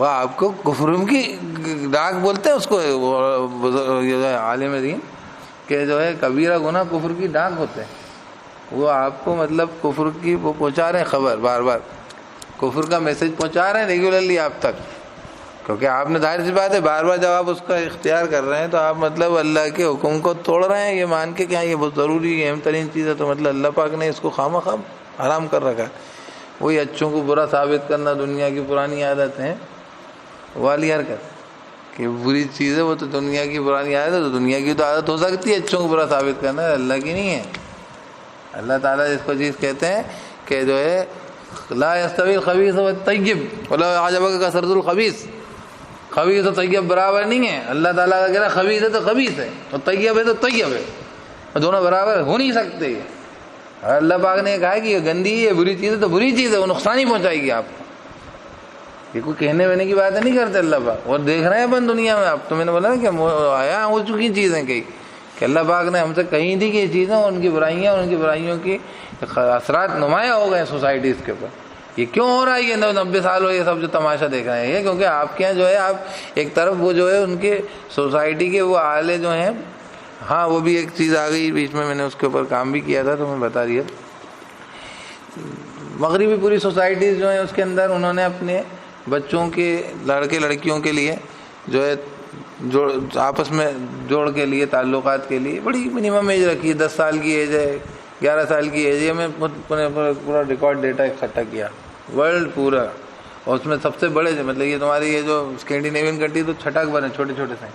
آپ کو کفر کی ڈاک بولتے ہیں اس کو جو ہے عالم دین کہ جو ہے کبیرہ گناہ کفر کی ڈاک ہوتے ہیں. وہ آپ کو مطلب کفر کی وہ پہنچا رہے ہیں خبر، بار بار کفر کا میسج پہنچا رہے ہیں ریگولرلی آپ تک، کیونکہ آپ نے ظاہر سی بات ہے بار بار جب آپ اس کا اختیار کر رہے ہیں تو آپ مطلب اللہ کے حکم کو توڑ رہے ہیں، یہ مان کے کہ یہ بہت ضروری اہم ترین چیز ہے، تو مطلب اللہ پاک نے اس کو خواہ حرام کر رکھا ہے. وہی اچھوں کو برا ثابت کرنا دنیا کی پرانی عادت ہے والی حرکت کہ بری چیز ہے، وہ تو دنیا کی پرانی عادت ہے، تو دنیا کی تو عادت ہو سکتی ہے اچھوں کو برا ثابت کرنا، اللہ کی نہیں ہے. اللہ تعالیٰ جس کو چیز کہتے ہیں کہ جو ہے لا یستوی الخبیث والطیب ولو اعجبک کثرۃ الخبیث، خبیث و طیب برابر نہیں ہے. اللہ تعالیٰ کا کہہ رہا ہے خبیث ہے تو خبیث ہے، اور طیب ہے تو طیب ہے، دونوں برابر ہو نہیں سکتے. اللہ پاک نے کہا کہ یہ گندی ہے، بری چیز ہے تو بری چیز ہے، وہ نقصان ہی پہنچائے گی آپ کو. یہ کوئی کہنے وہنے کی باتیں نہیں کرتے اللہ پاک. اور دیکھ رہے ہیں اپن دنیا میں، اب تو میں نے بولا نا کہ آیا ہو چکی چیزیں کئی کہ اللہ پاک نے ہم سے کہیں تھی کہ یہ چیزیں ان کی برائیاں، ان کی برائیوں کی اثرات نمایاں ہو گئے سوسائٹیز کے اوپر. یہ کیوں ہو رہا ہے؟ یہ 90 سال ہو یہ سب جو تماشا دیکھ رہے ہیں، یہ کیونکہ آپ کے یہاں جو ہے آپ ایک طرف وہ جو ہے ان کے سوسائٹی کے وہ آلے جو ہیں، ہاں وہ بھی ایک چیز آ گئی بیچ میں نے اس کے اوپر کام بھی کیا تھا تو میں بتا دیا. مغربی پوری سوسائٹیز جو ہیں اس کے اندر انہوں نے اپنے بچوں کے لڑکے لڑکیوں کے لیے جو ہے آپس میں جوڑ کے لیے تعلقات کے لیے بڑی منیمم ایج رکھی ہے. 10 سال کی ایج ہے، 11 سال کی ایج ہے. میں پورا ریکارڈ ڈیٹا اکٹھا کیا ورلڈ پورا، اور اس میں سب سے بڑے مطلب یہ تمہاری یہ جو اسکینڈینیوین کنٹری تو چھٹک بنے چھوٹے چھوٹے سے،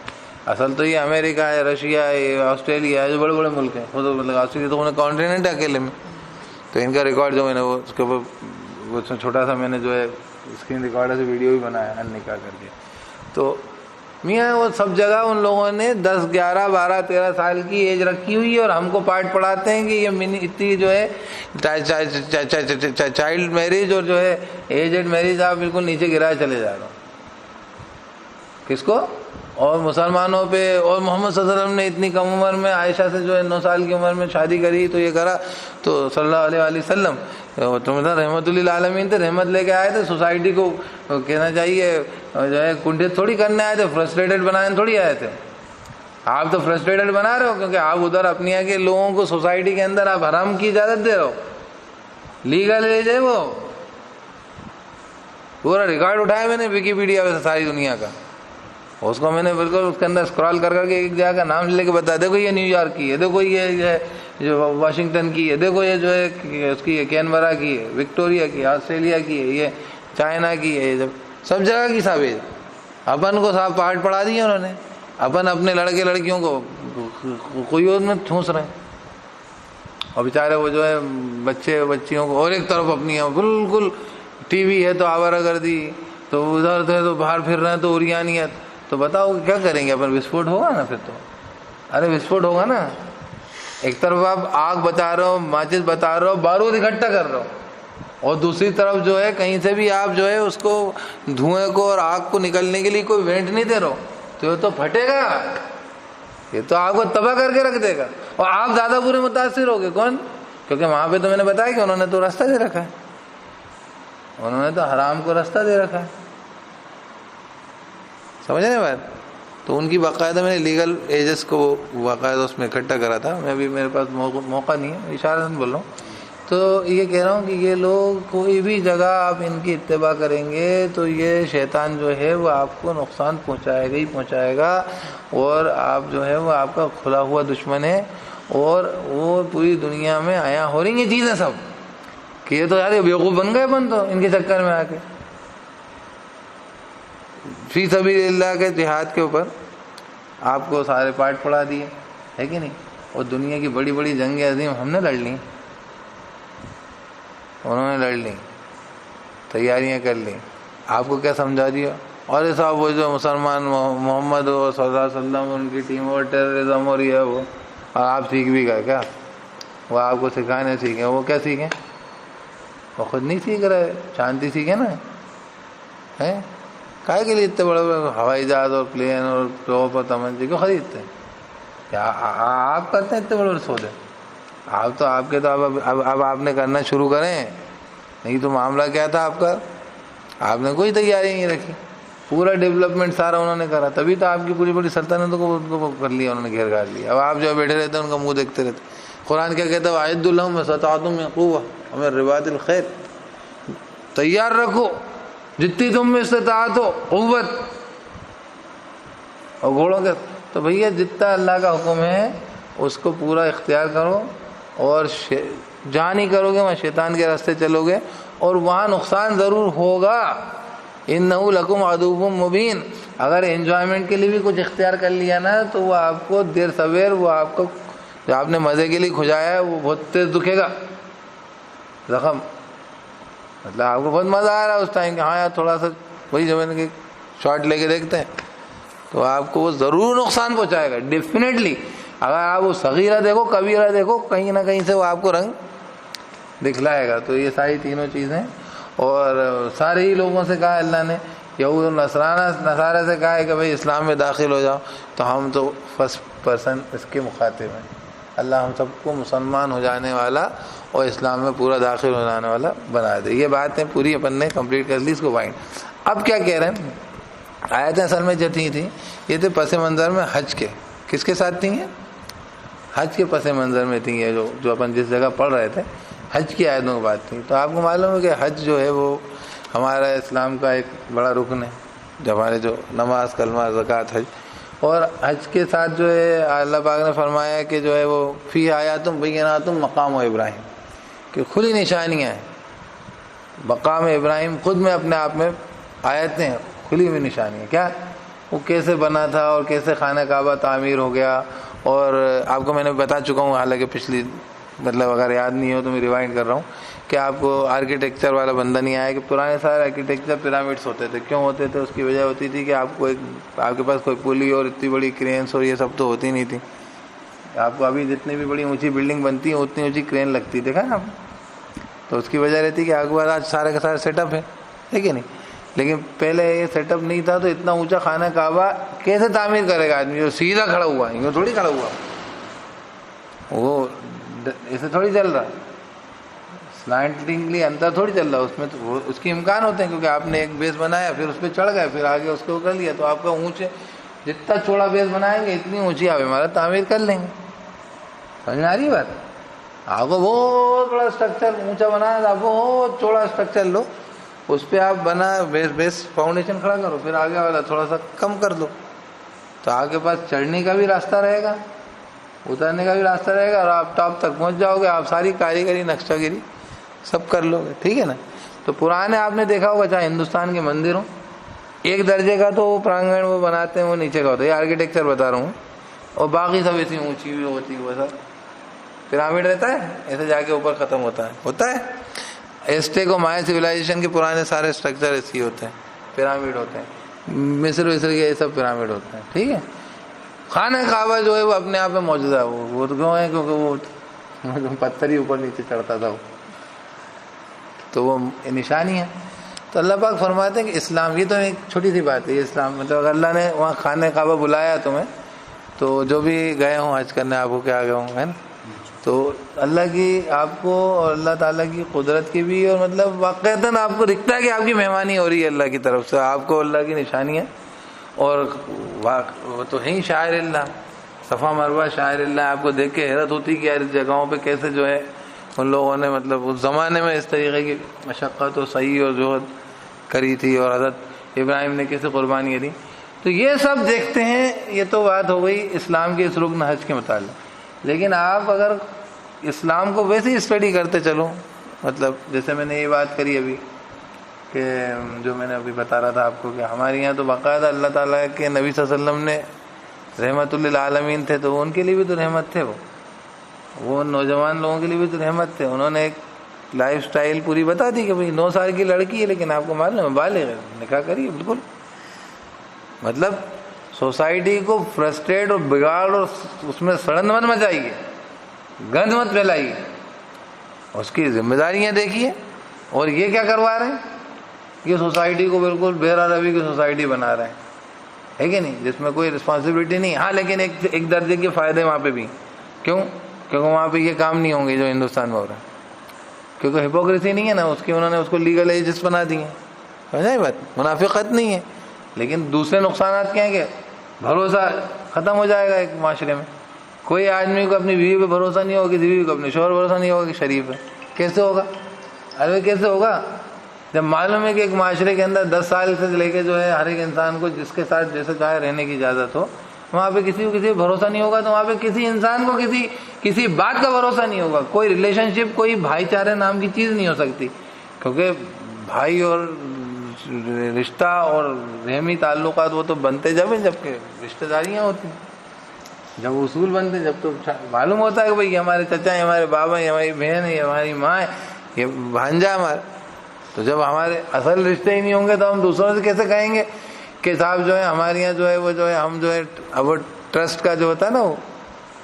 اصل تو یہ امریکہ ہے، رشیا ہے، آسٹریلیا ہے، جو بڑے بڑے ملک ہیں. وہ تو مطلب آسٹریلیا تو انہیں کانٹیننٹ ہے اکیلے میں. تو ان کا ریکارڈ جو میں نے وہ اس کے اوپر اس میں چھوٹا سا میں نے جو ہے اسکرین ریکارڈر سے ویڈیو بھی بنایا نکاح کر کے. تو میاں وہ سب جگہ ان لوگوں نے 10 11 12 13 سال کی ایج رکھی ہوئی ہے، اور ہم کو پارٹ پڑھاتے ہیں کہ یہ اتنی جو ہے چائلڈ میرج اور جو ہے ایجڈ میرج آپ بالکل نیچے گرائے چلے جا رہے ہو. کس کو؟ اور مسلمانوں پہ. اور محمد صلی اللہ علیہ وسلم نے اتنی کم عمر میں عائشہ سے جو ہے 9 سال کی عمر میں شادی کری تو یہ کرا، تو صلی اللہ علیہ وسلم تو رحمت للعالمین تھے، رحمت لے کے آئے تھے. سوسائٹی کو کہنا چاہیے جو ہے کنڈت تھوڑی کرنے آئے تھے، فرسٹریٹڈ بنانے تھوڑی آئے تھے. آپ تو فرسٹریٹڈ بنا رہے ہو کیونکہ آپ ادھر اپنے یہاں کے لوگوں کو سوسائٹی کے اندر آپ حرام کی اجازت دے رہے ہو. لیگل ایج ہے، وہ پورا ریکارڈ اٹھایا میں نے ویکیپیڈیا پہ ساری دنیا کا. اس کو میں نے بالکل اس کے اندر اسکرال کر کے ایک جگہ کا نام لے کے بتا، دیکھو یہ نیو یارک کی ہے، دیکھو یہ جو واشنگٹن کی ہے، دیکھو یہ جو ہے اس کی کینبرا کی ہے، وکٹوریا کی ہے، آسٹریلیا کی ہے، یہ چائنا کی ہے، یہ سب جگہ کی ثابت. اپن کو صاحب پارٹ پڑھا دیے انہوں نے، اپن اپنے لڑکے لڑکیوں کو کوئی اور میں ٹھونس رہے ہیں. اور بیچارے وہ جو ہے بچے بچیوں کو، اور ایک طرف اپنی بالکل ٹی وی ہے تو آوارہ گردی، تو ادھر تھے تو باہر پھر رہے ہیں تو عریانیت. تو بتاؤ کیا کریں گے اپن؟ وسفوٹ ہوگا نا پھر تو. ارے وسفوٹ ہوگا نا. ایک طرف آپ آگ بتا رہے ہو، ماچس بتا رہے ہو، بارود اکٹھا کر رہے ہو، اور دوسری طرف جو ہے کہیں سے بھی آپ جو ہے اس کو دھوئیں کو اور آگ کو نکلنے کے لیے کوئی وینٹ نہیں دے رہے ہو، تو یہ تو پھٹے گا، یہ تو آگ کو تباہ کر کے رکھ دے گا. اور آپ زیادہ برے متاثر ہوگے. کون؟ کیونکہ وہاں پہ تو میں نے بتایا کہ انہوں نے تو راستہ دے رکھا ہے، انہوں نے تو حرام کو راستہ دے رکھا ہے. سمجھے نا بات؟ تو ان کی باقاعدہ میں نے لیگل ایجز کو باقاعدہ اس میں اکٹھا کرا تھا. میں بھی میرے پاس موقع نہیں ہے، اشارہ بول رہا ہوں. تو یہ کہہ رہا ہوں کہ یہ لوگ کوئی بھی جگہ آپ ان کی اتباع کریں گے تو یہ شیطان جو ہے وہ آپ کو نقصان پہنچائے گا ہی پہنچائے گا، اور آپ جو ہے وہ آپ کا کھلا ہوا دشمن ہے. اور وہ پوری دنیا میں آیا ہو رہی ہیں چیزیں سب کہ یہ تو یار یہ بیوقوف بن گئے بن، تو ان کے چکر میں آ کے فی سبیل اللہ کے جہاد کے اوپر آپ کو سارے پارٹ پڑھا دیے، ہے کہ نہیں؟ اور دنیا کی بڑی بڑی جنگیں عظیم ہم نے لڑ لیں، انہوں نے لڑ لیں، تیاریاں کر لیں. آپ کو کیا سمجھا دیا؟ اور یہ صاحب وہ جو مسلمان محمد صلی اللہ علیہ وسلم ان کی ٹیم اور ٹیررزم اور یہ وہ، اور آپ سیکھ بھی گئے کیا؟ وہ آپ کو سکھانے سیکھیں، وہ کیا سیکھیں؟ وہ خود نہیں سیکھ رہے، شانتی سیکھیں نا. ہے کائے کے لیے اتنے بڑے بڑے ہوائی جہاز اور پلین اور توپ اور تمنچے کیوں خریدتے ہیں؟ کیا آپ کرتے ہیں اتنے بڑے بڑے سودے؟ آپ تو آپ کے تو اب آپ نے کرنا شروع کریں. نہیں تو معاملہ کیا تھا آپ کا؟ آپ نے کوئی تیاری نہیں رکھی. پورا ڈیولپمنٹ سارا انہوں نے کرا, تبھی تو آپ کی پوری پوری سلطنتوں کو ان کو کر لیا, انہوں نے گھیر گھار لیا. اب آپ جو بیٹھے رہتے ہیں ان کا منہ دیکھتے رہتے. قرآن کیا کہتا ہے؟ وَأَعِدُّوا لَهُم مَا اسْتَطَعْتُم مِّن قُوَّةٍ وَمِن رِّبَاطِ الْخَيْلِ, تیار رکھو جتنی تم میں استطاعت ہو, قوت اور گھوڑوں کے. تو بھیا جتنا اللہ کا حکم ہے اس کو پورا اختیار کرو, اور جہاں نہیں کرو گے وہاں شیطان کے راستے چلو گے, اور وہاں نقصان ضرور ہوگا. اِنَّهُ لَكُمْ عَدُوٌّ مُّبِينٌ. اگر انجوائمنٹ کے لیے بھی کچھ اختیار کر لیا نا تو وہ آپ کو دیر سویر, وہ آپ کو جو آپ نے مزے کے لیے کھجایا ہے وہ بہت تیز دکھے گا زخم. مطلب آپ کو بہت مزہ آ رہا ہے اس ٹائم کہ ہاں یار تھوڑا سا وہی جو میں نے شارٹ لے کے دیکھتے ہیں, تو آپ کو وہ ضرور نقصان پہنچائے گا ڈیفینیٹلی. اگر آپ وہ صغیرہ دیکھو کبیرہ دیکھو, کہیں نہ کہیں سے وہ آپ کو رنگ دکھلائے گا. تو یہ ساری تینوں چیزیں, اور سارے ہی لوگوں سے کہا اللہ نے, یہود نصارہ سے کہا ہے کہ بھئی اسلام میں داخل ہو جاؤ, تو ہم تو فرسٹ پرسن اس کے مخاطب ہیں. اللہ ہم سب کو مسلمان ہو جانے والا اور اسلام میں پورا داخل ہو جانے والا بنا دے. یہ باتیں پوری اپن نے کمپلیٹ کر لی, اس کو پوائنٹ. اب کیا کہہ رہے ہیں؟ آیتیں اصل میں جو تھیں یہ تھے پس منظر میں حج کے. کس کے ساتھ تھیں یہ؟ حج کے پس منظر میں تھیں یہ جو اپن جس جگہ پڑھ رہے تھے, حج کی آیتوں کی بات تھی. تو آپ کو معلوم ہے کہ حج جو ہے وہ ہمارا اسلام کا ایک بڑا رکن ہے, جو ہمارے جو نماز, کلمہ, زکوٰۃ, حج. اور حج کے ساتھ جو ہے اللہ پاک نے فرمایا کہ جو ہے وہ فی آیات بینات مقام ابراہیم, کہ کھلی نشانیاں ہیں. مقام ابراہیم خود میں اپنے آپ میں آیتیں, کھلی ہوئی نشانیاں. کیا وہ کیسے بنا تھا اور کیسے خانہ کعبہ تعمیر ہو گیا. اور آپ کو میں نے بتا چکا ہوں, حالانکہ پچھلی مطلب اگر یاد نہیں ہو تو میں ریوائنڈ کر رہا ہوں, کہ آپ کو آرکیٹیکچر والا بندہ نہیں آیا کہ پرانے سارے آرکیٹیکچر پیرامڈس ہوتے تھے. کیوں ہوتے تھے؟ اس کی وجہ ہوتی تھی کہ آپ کو آپ کے پاس کوئی پلی اور اتنی بڑی کرینس اور یہ سب تو ہوتی نہیں تھی. آپ کو ابھی جتنی بھی بڑی اونچی بلڈنگ بنتی ہیں اتنی اونچی کرین لگتی, دیکھا نا آپ. تو اس کی وجہ رہتی کہ آپ کے پاس آج سارے کا سارا سیٹ اپ ہے کہ نہیں. لیکن پہلے یہ سیٹ اپ نہیں تھا, تو اتنا اونچا خانہ کعبہ کیسے تعمیر کرے گا آدمی جو سیدھا کھڑا ہوا ہے؟ یوں تھوڑی کھڑا ہوا, وہ ایسے تھوڑی چل رہا, سلانٹنگلی اندر تھوڑی چل رہا. اس میں تو اس کے امکان ہوتے ہیں, کیونکہ آپ نے ایک بیس بنایا, پھر اس پہ چڑھ گئے, پھر آگے اس کو کر لیا. تو آپ کا اونچے جتنا چوڑا بیس بنائیں گے اتنی اونچی آپ عمارت تعمیر کر لیں گے. سمجھ میں آ رہی بات؟ آپ کو بہت بڑا اسٹرکچر اونچا بنایا تھا, بہت چوڑا اسٹرکچر لو, اس پہ آپ بنا بیس فاؤنڈیشن کھڑا کرو, پھر آگے والا تھوڑا سا کم کر دو, تو آپ کے پاس چڑھنے کا بھی راستہ رہے گا, اترنے کا بھی راستہ رہے گا, اور آپ ٹاپ تک پہنچ جاؤ گے. آپ ساری کاریگری, نقشہ گیری سب کر لو گے, ٹھیک ہے نا. تو پرانے آپ نے دیکھا ہوگا, چاہے ہندوستان کے مندر ہوں, ایک درجے کا تو وہ پرانگن وہ بناتے ہیں, وہ نیچے کا ہوتا ہے. یہ آرکیٹیکچر بتا رہا ہوں, اور باقی سب ایسی اونچی بھی ہوتی ہے. وہ سب پیرامڈ رہتا ہے, ایسے جا کے اوپر ختم ہوتا ہے. ایسٹیک اور مایا سویلائزیشن کے پرانے سارے اسٹرکچر ایسے ہی ہوتے ہیں, پیرامڈ ہوتے ہیں. مصر کے یہ سب پیرامڈ ہوتے ہیں, ٹھیک ہے. خانہ کعبہ جو ہے وہ اپنے آپ میں موجود ہے. وہ تو کیوں ہے؟ کیونکہ وہ پتھر ہی اوپر نیچے چڑھتا تھا, تو وہ نشانی ہے. تو اللہ پاک فرماتے ہیں کہ اسلام, یہ تو ایک چھوٹی سی بات ہے, یہ اسلام مطلب اگر اللہ نے وہاں خانہ کعبہ بلایا تمہیں, تو جو بھی گئے ہوں حج کرنے, آپ کو کیا گئے ہوں, ہے نا. تو اللہ کی آپ کو اور اللہ تعالیٰ کی قدرت کی بھی, اور مطلب واقعتاً آپ کو دکھتا ہے کہ آپ کی مہمانی ہو رہی ہے اللہ کی طرف سے, آپ کو اللہ کی نشانی ہے. اور وہ تو ہے ہی شاعر اللہ, صفا مروہ شاعر اللہ. آپ کو دیکھ کے حیرت ہوتی کہ یار اس جگہوں پہ کیسے جو ہے ان لوگوں نے مطلب اس زمانے میں اس طریقے کی مشقت اور صحیح اور جہد کری تھی, اور حضرت ابراہیم نے کیسے قربانیاں دی. تو یہ سب دیکھتے ہیں. یہ تو بات ہو گئی اسلام کے اس رکن حج کے متعلق. لیکن آپ اگر اسلام کو ویسے ہی اسٹڈی کرتے چلو, مطلب جیسے میں نے یہ بات کری ابھی کہ جو میں نے ابھی بتا رہا تھا آپ کو, کہ ہمارے یہاں تو باقاعدہ اللہ تعالیٰ کے نبی صلی اللہ علیہ وسلم نے رحمت للعالمین تھے, تو ان کے لیے بھی تو رحمت تھے. وہ نوجوان لوگوں کے لیے بھی تو رحمت تھے. انہوں نے ایک لائف سٹائل پوری بتا دی کہ بھئی 9 سال کی لڑکی ہے, لیکن آپ کو معلوم ہے بالغ ہے, نکاح کریے بالکل. مطلب سوسائٹی کو فرسٹریٹ اور بگاڑ اور اس میں سڑن مت مچائیے, گند مت پھیلائیے, اس کی ذمہ داریاں دیکھیے. اور یہ کیا کروا رہے ہیں؟ یہ سوسائٹی کو بالکل بہرا روی کی سوسائٹی بنا رہے ہیں, ہے کہ نہیں, جس میں کوئی رسپانسبلٹی نہیں. ہاں لیکن ایک درجے کے فائدے وہاں پہ بھی. کیوں؟ کیونکہ وہاں پہ یہ کام نہیں ہوں گے جو ہندوستان میں ہو رہا ہے، کیونکہ ہپوکریسی نہیں ہے نا اس کی، انہوں نے اس کو لیگل ایجز بنا دی ہیں، سمجھا یہ بات، منافقت نہیں ہے. لیکن دوسرے نقصانات کیا ہیں کہ بھروسہ ختم ہو جائے گا ایک معاشرے میں. کوئی آدمی کو اپنی بیوی پہ بھروسہ نہیں ہوگا، کسی بیوی کو اپنے شوہر بھروسہ نہیں ہوگا کہ شریف ہے. کیسے ہوگا؟ ارے کیسے ہوگا جب معلوم ہے کہ ایک معاشرے کے اندر 10 سال سے لے کے جو ہے ہر ایک انسان کو جس کے ساتھ جیسے چاہے رہنے کی اجازت ہو، وہاں پہ کسی کو کسی پہ بھروسہ نہیں ہوگا، تو وہاں پہ کسی انسان کو کسی بات کا بھروسہ نہیں ہوگا. کوئی ریلیشن شپ، کوئی بھائی چارے نام کی چیز نہیں ہو سکتی، کیونکہ بھائی اور رشتہ اور رحمی تعلقات وہ تو بنتے جب ہیں جب کہ رشتہ داریاں ہوتی ہیں، جب اصول بنتے ہیں، جب تو معلوم ہوتا ہے کہ بھائی یہ ہمارے چچا ہیں، ہمارے بابا ہیں، ہماری بہن ہے، ہماری ماں ہے، یہ بھانجا ہمارا. تو جب ہمارے اصل رشتے ہی نہیں ہوں گے تو ہم دوسروں سے کیسے کہیں گے کہ صاحب جو ہے ہمارے یہاں جو ہے وہ جو ہے ہم جو ہے اب ٹرسٹ کا جو ہوتا ہے نا وہ،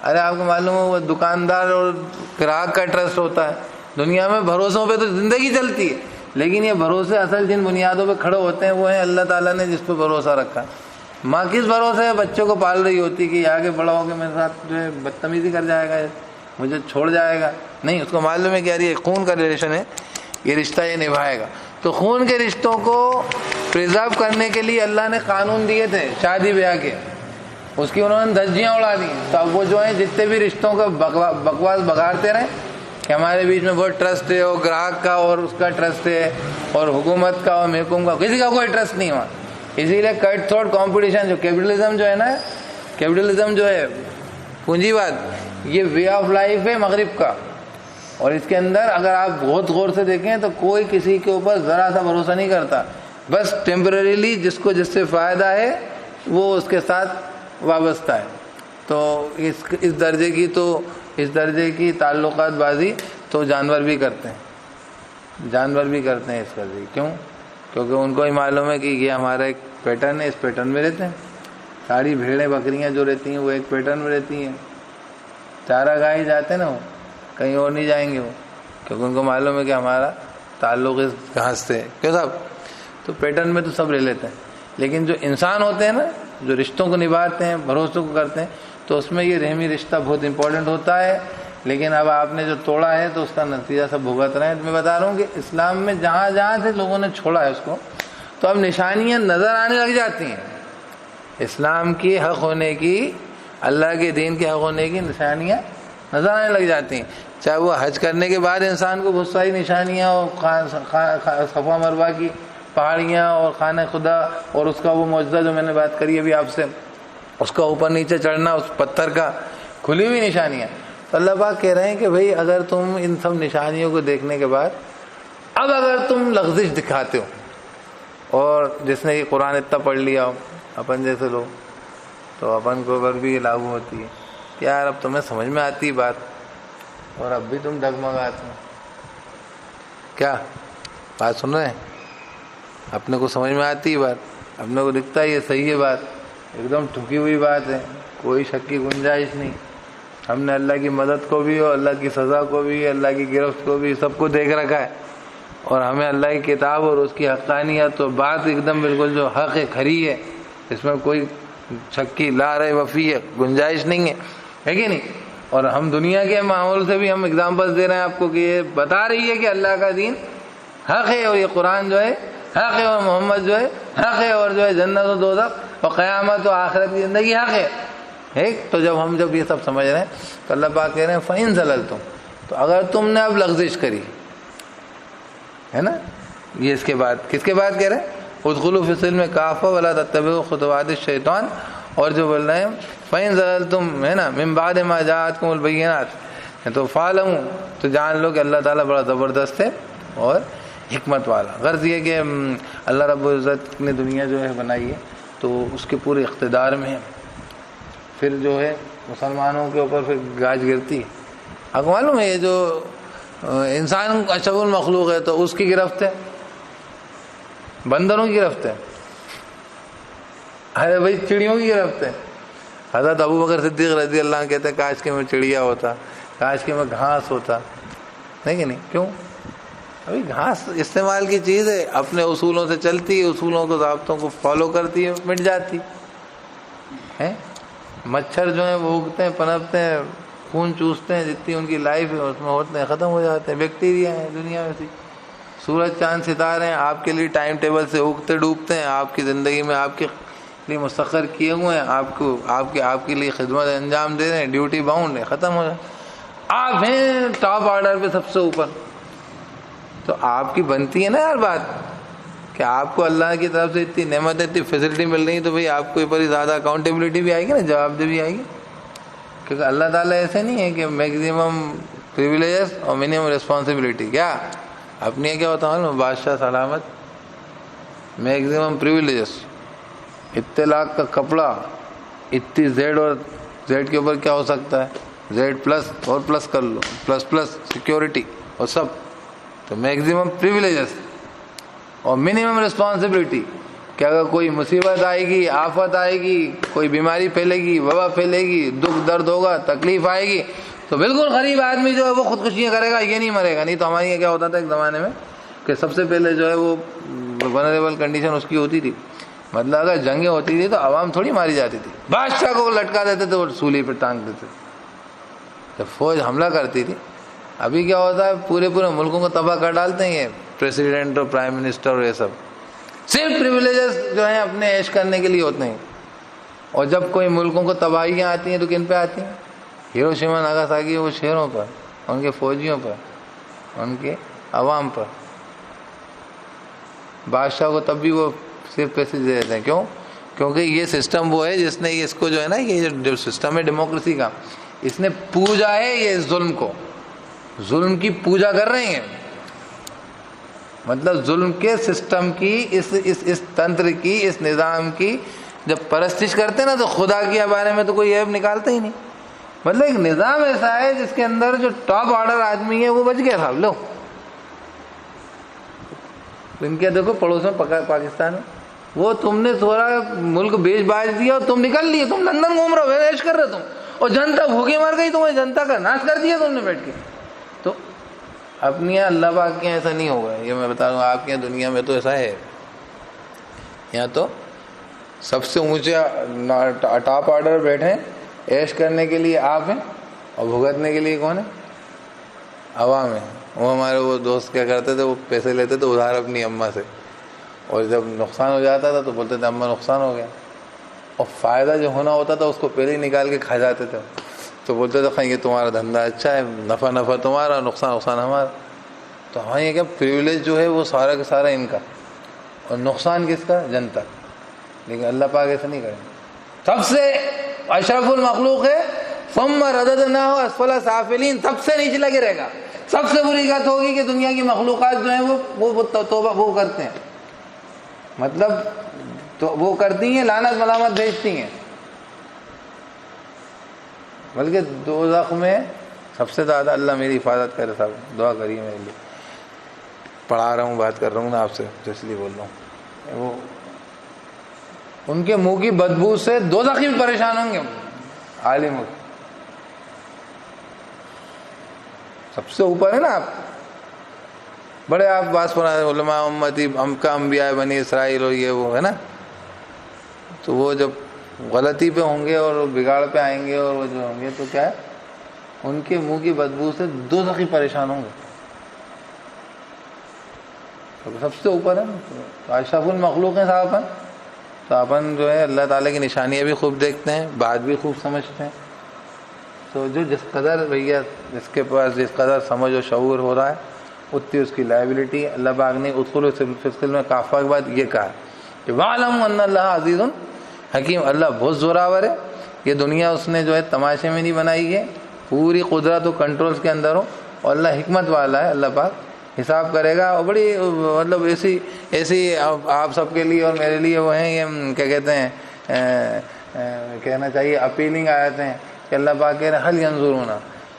ارے آپ کو معلوم ہے وہ دکاندار اور گراہک کا ٹرسٹ ہوتا ہے. دنیا میں بھروسوں پہ تو زندگی چلتی ہے، لیکن یہ بھروسے اصل جن بنیادوں پہ کھڑے ہوتے ہیں وہ ہیں اللہ تعالیٰ نے جس پہ بھروسہ رکھا. ماں کس بھروسے ہے بچوں کو پال رہی ہوتی کہ یہ آگے بڑا ہو کے میرے ساتھ جو ہے بدتمیزی کر جائے گا، مجھے چھوڑ جائے گا؟ نہیں، اس کو معلوم ہے کہ یار یہ خون کا ریلیشن ہے، یہ رشتہ یہ نبھائے گا. تو خون کے رشتوں کو پریزرو کرنے کے لیے اللہ نے قانون دیے تھے شادی بیاہ کے، اس کی انہوں نے دھجیاں اڑا دی. تو اب وہ جو ہیں جتنے بھی رشتوں کا بکواس بگاڑتے رہیں کہ ہمارے بیچ میں بہت ٹرسٹ ہے، اور گراہک کا اور اس کا ٹرسٹ ہے، اور حکومت کا اور محکوم کا، کسی کا کوئی ٹرسٹ نہیں ہوا. اسی لیے کٹ تھروٹ کمپٹیشن، جو کیپٹلزم جو ہے نا، کیپٹلزم جو ہے پونجی واد، یہ وے آف لائف ہے مغرب کا. اور اس کے اندر اگر آپ بہت غور سے دیکھیں تو کوئی کسی کے اوپر ذرا سا بھروسہ نہیں کرتا، بس ٹیمپرریلی جس کو جس سے فائدہ ہے وہ اس کے ساتھ وابستہ ہے. تو اس درجے کی تعلقات بازی تو جانور بھی کرتے ہیں اس قضیے. کیوں؟ کیونکہ ان کو ہی معلوم ہے کہ یہ ہمارا ایک پیٹرن ہے، اس پیٹرن میں رہتے ہیں. ساری بھیڑیں بکریاں جو رہتی ہیں وہ ایک پیٹرن میں رہتی ہیں. چارہ گاہی جاتے ہیں نا، وہ کہیں اور نہیں جائیں گے وہ، کیونکہ ان کو معلوم ہے کہ ہمارا تعلق اس گھاس سے ہے. کیوں صاحب؟ تو پیٹرن میں تو سب رہ لیتے ہیں. لیکن جو انسان ہوتے ہیں نا، جو رشتوں کو نبھاتے ہیں، بھروسوں کو کرتے ہیں، تو اس میں یہ رحمی رشتہ بہت امپورٹنٹ ہوتا ہے. لیکن اب آپ نے جو توڑا ہے تو اس کا نتیجہ سب بھگت رہے ہیں. میں بتا رہا ہوں کہ اسلام میں جہاں جہاں سے لوگوں نے چھوڑا ہے اس کو، تو اب نشانیاں نظر آنے لگ جاتی ہیں. اسلام کی حق ہونے کی، اللہ کے دین کے حق ہونے کی نشانیاں نظر آنے لگ جاتی ہیں. چاہے وہ حج کرنے کے بعد انسان کو بہت ساری نشانیاں، اور صفا مروہ کی پہاڑیاں اور خانہ خدا اور اس کا وہ معجزہ جو میں نے بات کری ابھی آپ سے، اس کا اوپر نیچے چڑھنا، اس پتھر کا، کھلی ہوئی نشانیاں. تو اللہ پاک کہہ رہے ہیں کہ بھئی اگر تم ان سب نشانیوں کو دیکھنے کے بعد اب اگر تم لغزش دکھاتے ہو، اور جس نے یہ قرآن اتنا پڑھ لیا ہو اپن جیسے لوگ، تو اپن کو اوپر بھی لاگو ہوتی ہے کہ یار اب تمہیں سمجھ میں آتی ہے بات، اور اب بھی تم ڈگمگاتے ہو. کیا بات سن رہے ہیں؟ اپنے کو سمجھ میں آتی ہے بات، اپنے کو دکھتا ہے یہ صحیح ہے بات، ایک دم ٹھکی ہوئی بات ہے، کوئی شک کی گنجائش نہیں. ہم نے اللہ کی مدد کو بھی اور اللہ کی سزا کو بھی، اللہ کی گرفت کو بھی، سب کو دیکھ رکھا ہے. اور ہمیں اللہ کی کتاب اور اس کی حقانیت تو بات ایک دم بالکل جو حق ہے، کھری ہے، اس میں کوئی شک کی لا رہے وفی ہے، گنجائش نہیں ہے کہ نہیں. اور ہم دنیا کے ماحول سے بھی ہم اگزامپلس دے رہے ہیں آپ کو کہ یہ بتا رہی ہے کہ اللہ کا دین حق ہے، اور یہ قرآن جو ہے حق ہے، اور محمد جو ہے حق ہے، اور جو ہے جنت و دوزخ اور قیامت و آخرت کی زندگی حق ہے. تو جب یہ سب سمجھ رہے ہیں تو اللہ پاک کہہ رہے ہیں فَإِن زَلَلْتُمْ، تو اگر تم نے اب لغزش کری ہے نا، یہ اس کے بعد کس کے بعد کہہ رہے ہیں ادخلوا فی السلم کافہ ولا تتبعوا خطوات الشیطان. اور جو بول رہے ہیں فَإِن زَلَلْتُمْ ہے نا من بعد ما جاءتكم البینات، تو فاعلموا، تو جان لو کہ اللہ تعالیٰ بڑا زبردست ہے اور حکمت والا. غرض یہ کہ اللہ رب العزت نے دنیا جو ہے بنائی ہے تو اس کے پورے اقتدار میں ہے. پھر جو ہے مسلمانوں کے اوپر پھر گاج گرتی ہے. آپ کو معلوم ہے یہ جو انسان اشرف المخلوق ہے تو اس کی گرفت ہے، بندروں کی گرفت ہے، ارے بھائی چڑیوں کی گرفت ہے. حضرت ابو بکر صدیق رضی اللہ عنہ کہتے ہیں کاش کہ میں چڑیا ہوتا، کاش کہ میں گھاس ہوتا. نہیں کہ نہیں؟ کیوں؟ ابھی گھاس استعمال کی چیز ہے، اپنے اصولوں سے چلتی ہے، اصولوں کو ضابطوں کو فالو کرتی ہے، مٹ جاتی ہے. مچھر جو ہیں وہ اگتے ہیں، پنپتے ہیں، خون چوستے ہیں، جتنی ان کی لائف ہے اس میں ہوتے ہیں، ختم ہو جاتے ہیں، بیکٹیریا ہیں دنیا میں سے۔ سورج چاند ستارے ہیں آپ کے لیے ٹائم ٹیبل سے اگتے ڈوبتے ہیں، آپ کی زندگی میں آپ کے لیے مسخر کیے ہوئے ہیں، آپ کے لیے خدمت انجام دے رہے ہیں، ڈیوٹی باؤنڈ ہے، ختم ہو جائے۔ آپ ہیں ٹاپ آرڈر پہ سب سے اوپر، تو آپ کی بنتی ہے نا یار بات کہ آپ کو اللہ کی طرف سے اتنی نعمت اتنی فیسلٹی مل رہی ہے، تو بھئی آپ کے اوپر ہی زیادہ اکاؤنٹیبلٹی بھی آئے گی نا، جواب دہی بھی آئے گی، کیونکہ اللہ تعالیٰ ایسے نہیں ہے کہ میکزیمم پریویلیجز اور منیمم ریسپانسبلٹی۔ کیا اپنی کیا ہوتا ہے بادشاہ سلامت، میکزیمم پریویلیجز، اطلاق کا کپڑا، اتنی زیڈ، اور زیڈ کے اوپر کیا ہو سکتا ہے، زیڈ پلس اور پلس کر لو، پلس پلس سیکیورٹی اور سب، تو میکزیمم پریویلیجز اور منیمم ریسپانسبلٹی کہ اگر کوئی مصیبت آئے گی، آفت آئے گی، کوئی بیماری پھیلے گی، وبا پھیلے گی، دکھ درد ہوگا، تکلیف آئے گی، تو بالکل غریب آدمی جو ہے وہ خودکشیاں کرے گا، یہ نہیں مرے گا۔ نہیں تو ہمارے یہاں کیا ہوتا تھا ایک زمانے میں کہ سب سے پہلے جو ہے وہ ونریبل کنڈیشن اس کی ہوتی تھی، مطلب اگر جنگیں ہوتی تھی تو عوام تھوڑی ماری جاتی تھی، بادشاہ کو لٹکا دیتے تھے، وہ سولی پہ ٹانگ دیتے تھے، جب فوج حملہ کرتی تھی۔ ابھی کیا ہوتا ہے پورے ملکوں کو تباہ کر ڈالتے ہیں یہ پریسیڈنٹ اور پرائم منسٹر اور یہ سب، صرف پریویلیجز جو ہیں اپنے عیش کرنے کے لیے ہوتے ہیں۔ اور جب کوئی ملکوں کو تباہیاں آتی ہیں تو کن پہ آتی ہیں؟ ہیروشیما ناگاساکی، وہ شہروں پر، ان کے فوجیوں پر، ان کے عوام پر۔ بادشاہ کو تب بھی وہ صرف پیسے دے دیتے ہیں، کیوں؟ کیونکہ یہ سسٹم وہ ہے جس نے اس کو جو ہے نا، یہ جو سسٹم ہے ڈیموکریسی کا، اس نے پوجا ہے یہ ظلم کو، ظلم کی پوجا کر رہے ہیں، مطلب ظلم کے سسٹم کی، اس تنتر کی، اس نظام کی جب پرستش کرتے ہیں نا تو خدا کے بارے میں تو کوئی عیب نکالتا ہی نہیں۔ مطلب ایک نظام ایسا ہے جس کے اندر جو ٹاپ آرڈر آدمی ہے وہ بچ گیا صاحب۔ لو ان کے دیکھو پڑوس میں پاکستان میں، وہ تم نے تھوڑا ملک بیچ باچ دیا اور تم نکل لیے، تم لندن گھوم رہے ہو، عیش کر رہے تم، اور جنتا بھوکے مر گئی، تمہیں جنتا کا ناش کر دیا تم نے بیٹھ کے۔ تو اپنی یہاں اللہ پاک کے ایسا نہیں ہوگا، یہ میں بتا رہا ہوں، آپ کے یہاں دنیا میں تو ایسا ہے، یہاں تو سب سے اونچے ٹاپ آرڈر بیٹھے، عیش کرنے کے لیے آپ ہیں اور بھگتنے کے لیے کون ہے؟ عوام ہے۔ وہ ہمارے وہ دوست کیا کرتے تھے، وہ پیسے لیتے تھے ادھار اپنی اماں سے، اور جب نقصان ہو جاتا تھا تو بولتے تھے اماں نقصان ہو گیا، اور فائدہ جو ہونا ہوتا تھا اس کو پہلے ہی نکال کے کھا جاتے تھے، تو بولتے تھے خیر یہ تمہارا دھندا اچھا ہے، نفع تمہارا، نقصان ہمارا۔ تو ہاں یہ کیا پریویلیج جو ہے وہ سارا کا سارا ان کا، اور نقصان کس کا؟ جنتا۔ لیکن اللہ پاک ایسا نہیں کریں، سب سے اشرف المخلوق ہے، ثم رددناہ اسفل سافلین، سب سے نیچے لگے رہے گا۔ سب سے بری بات ہوگی کہ دنیا کی مخلوقات جو ہیں وہ توبہ وہ کرتے ہیں، مطلب تو وہ کرتی ہیں، لعنت ملامت بھیجتی ہیں، بلکہ دوزخ میں سب سے زیادہ اللہ میری حفاظت کرے۔ صاحب دعا کریے میرے لیے، پڑھا رہا ہوں، بات کر رہا ہوں نا آپ سے، اس لیے بول رہا ہوں۔ وہ ان کے منہ کی بدبو سے دوزخی بھی پریشان ہوں گے، عالم سب سے اوپر ہے نا آپ، بڑے آپ بات سنا علماء امتی ہم کا انبیاء بنی اسرائیل اور یہ وہ ہے نا، تو وہ جب غلطی پہ ہوں گے اور بگاڑ پہ آئیں گے اور وہ جو ہوں گے تو کیا ہے، ان کے منہ کی بدبو سے دوزخی پریشان ہوں گے، تو سب سے اوپر ہے نا، اشرف المخلوق ہیں صاحب۔ تو اپن جو ہے اللہ تعالیٰ کی نشانیاں بھی خوب دیکھتے ہیں، بات بھی خوب سمجھتے ہیں، تو جو جس قدر بھیا جس کے پاس جس قدر سمجھ و شعور ہو رہا ہے اتنی اس کی لائبلٹی۔ اللہ پاک نے ادخلوا فی السلم میں کافہ کے بعد یہ کہا کہ وَاعْلَمُوا أَنَّ اللَّهَ عَزِيزٌ حکیم، اللہ بہت زوراور ہے۔ یہ دنیا اس نے جو ہے تماشے میں نہیں بنائی ہے، پوری قدرت و کنٹرولز کے اندر ہو، اور اللہ حکمت والا ہے، اللہ پاک حساب کرے گا۔ اور بڑی مطلب ایسی آپ سب کے لیے اور میرے لیے وہ ہیں، یہ کیا کہتے ہیں، کہنا چاہیے اپیلنگ آیتیں ہیں کہ اللہ پاک کہہ رہے ہیں هل ينظرون،